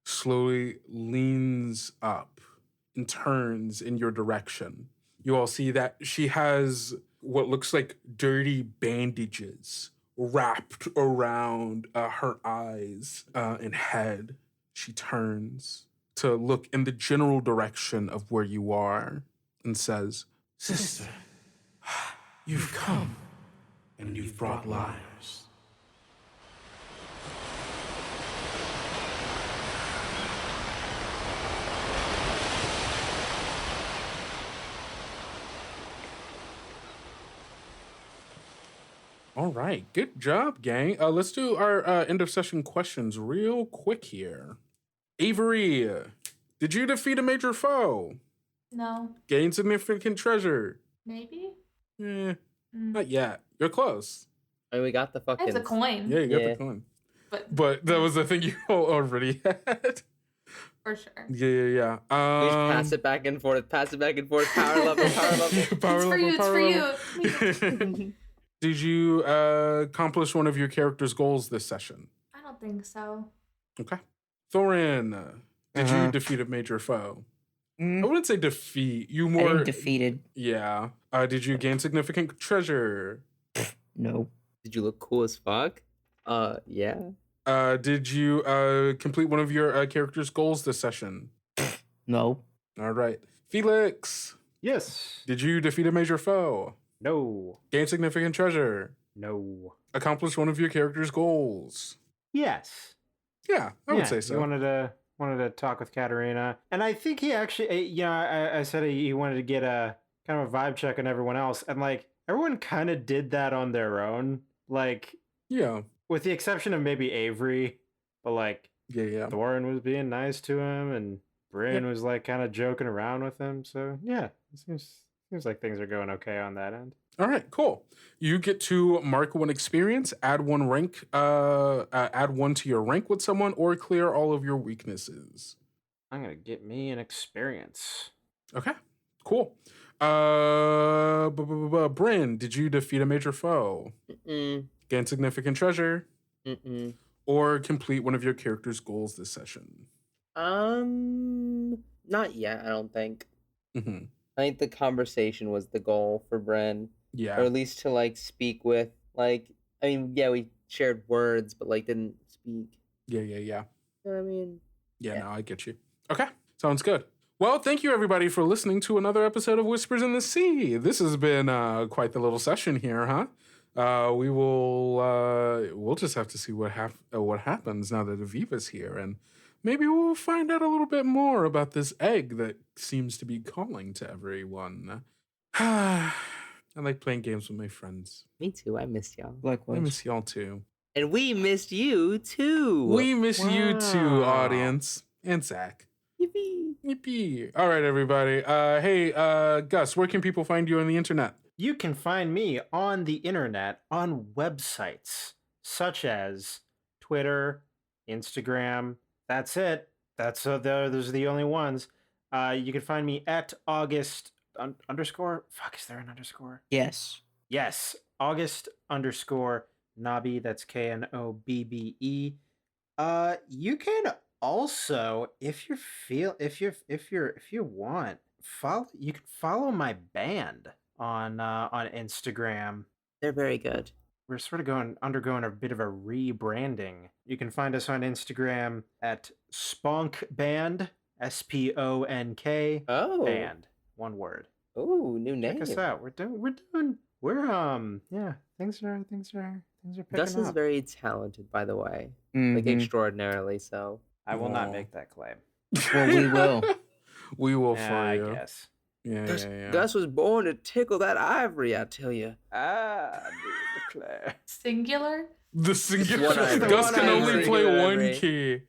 slowly leans up and turns in your direction. You all see that she has what looks like dirty bandages wrapped around her eyes and head. She turns to look in the general direction of where you are and says, "Sister, you've come and you've brought lives." All right, good job, gang. Let's do our end of session questions real quick here. Avery, did you defeat a major foe? No. Gain significant treasure? Maybe? Not yet. You're close. I mean, we got the fucking... It's a coin. Yeah, you got the coin. But that was the thing you already had. For sure. Yeah. We just pass it back and forth, power level. It's for you. Did you accomplish one of your character's goals this session? I don't think so. Okay. Thorin, did you defeat a major foe? I wouldn't say defeat. You more... I didn't defeated. Yeah. Did you gain significant treasure? No. Did you look cool as fuck? Yeah. Did you complete one of your character's goals this session? No. All right. Felix, Yes. did you defeat a major foe? No. Gain significant treasure? No. Accomplish one of your character's goals? Yes. Yeah, I would say so. He wanted to talk with Katerina, and I think he actually, I said he wanted to get a kind of a vibe check on everyone else, and like everyone kind of did that on their own, like Yeah. with the exception of maybe Avery, but like Yeah. Thorin was being nice to him, and Bryn was like kind of joking around with him. So yeah, it seems like things are going okay on that end. All right, cool. You get to mark one experience, add one rank, add one to your rank with someone, or clear all of your weaknesses. I'm gonna get me an experience. Okay, cool. Bryn, did you defeat a major foe? Mm-mm. Gain significant treasure? Mm-mm. Or complete one of your character's goals this session? Not yet, I don't think. Mm-hmm. I think the conversation was the goal for Bren. Yeah. Or at least to, like, speak with, like, I mean, yeah, we shared words, but, like, didn't speak. Yeah. You know what I mean? Yeah, no, I get you. Okay, sounds good. Well, thank you everybody for listening to another episode of Whispers in the Sea. This has been quite the little session here, huh? We'll just have to see what happens now that Aviva's here, and maybe we'll find out a little bit more about this egg that seems to be calling to everyone. I like playing games with my friends. Me too, I missed y'all. Likewise. I miss y'all too. And we missed you too. We miss you too, audience. And Zach. Yippee. Yippee. All right, everybody. Hey, Gus, where can people find you on the internet? You can find me on the internet on websites such as Twitter, Instagram. That's it. Those are the only ones. You can find me at August underscore. Fuck, is there an underscore? Yes. Yes, August underscore Knobbe. That's Knobbe. You can also, if you want, you can follow my band on Instagram. They're very good. We're sort of undergoing a bit of a rebranding. You can find us on Instagram at Sponk Band, SPONK Oh. Band, one word. Oh, new name. Check us out. Things are picking Gus is up. very talented, by the way. Like, Mhm. extraordinarily so. I will not Aw. make that claim. Well, we will. We will for I you. guess. Yeah. Gus was born to tickle that ivory, I tell you. I declare. Singular? The singular. One ivory. Gus can One only ivory. play Singular one ivory. key.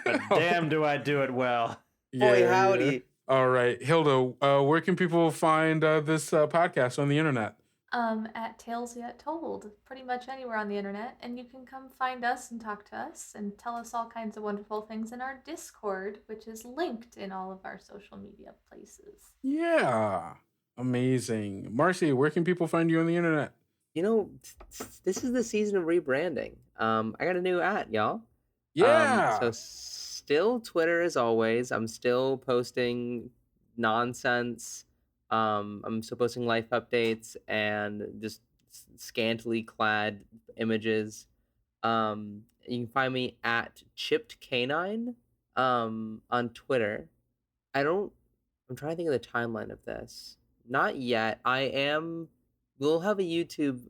But damn, do I do it well. Boy, howdy. Yeah. All right, Hilda, where can people find this podcast on the internet? At Tales Yet Told, pretty much anywhere on the internet, and you can come find us and talk to us and tell us all kinds of wonderful things in our Discord, which is linked in all of our social media places. Yeah, amazing. Marcy, where can people find you on the internet? You know, this is the season of rebranding. I got a new @ y'all. Yeah. So still Twitter as always. I'm still posting nonsense. I'm still posting life updates and just scantily clad images. You can find me at Chipped Canine on Twitter. I'm trying to think of the timeline of this. Not yet. We'll have a YouTube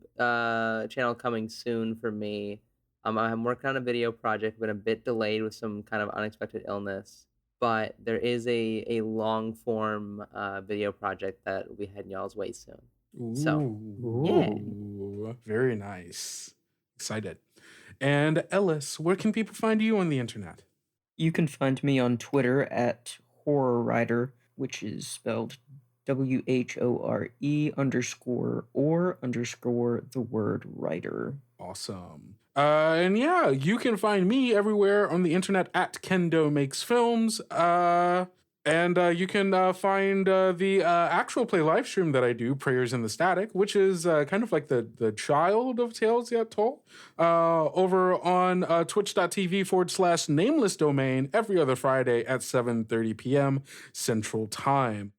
channel coming soon for me. I'm working on a video project, been a bit delayed with some kind of unexpected illness. But there is a long form video project that will be heading y'all's way soon. So, yeah. Ooh, very nice. Excited. And Ellis, where can people find you on the internet? You can find me on Twitter at Horror Writer, which is spelled WHORE_the word writer. Awesome. And yeah, you can find me everywhere on the internet at Kendo Makes Films. And you can find the actual play live stream that I do, Prayers in the Static, which is kind of like the child of Tales Yet Told, over on twitch.tv/nameless domain every other Friday at 7:30 p.m. Central Time.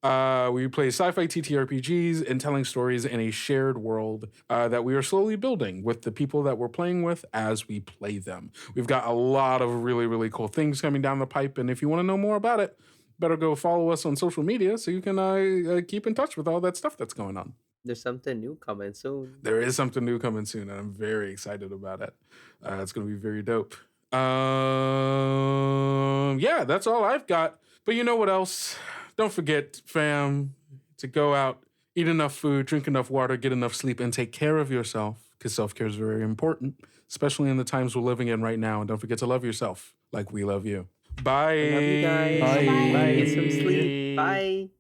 We play sci-fi TTRPGs and telling stories in a shared world that we are slowly building with the people that we're playing with as we play them. We've got a lot of really, really cool things coming down the pipe, and if you want to know more about it, better go follow us on social media so you can keep in touch with all that stuff that's going on. There's something new coming soon. There is something new coming soon, and I'm very excited about it. It's going to be very dope. Yeah, that's all I've got. But you know what else? Don't forget, fam, to go out, eat enough food, drink enough water, get enough sleep, and take care of yourself, because self-care is very important, especially in the times we're living in right now. And don't forget to love yourself like we love you. Bye. I love you guys. Bye. Bye. Get some sleep. Bye.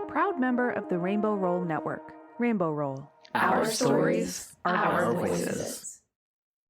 Proud member of the Rainbow Roll Network. Rainbow Roll. Our stories, our voices.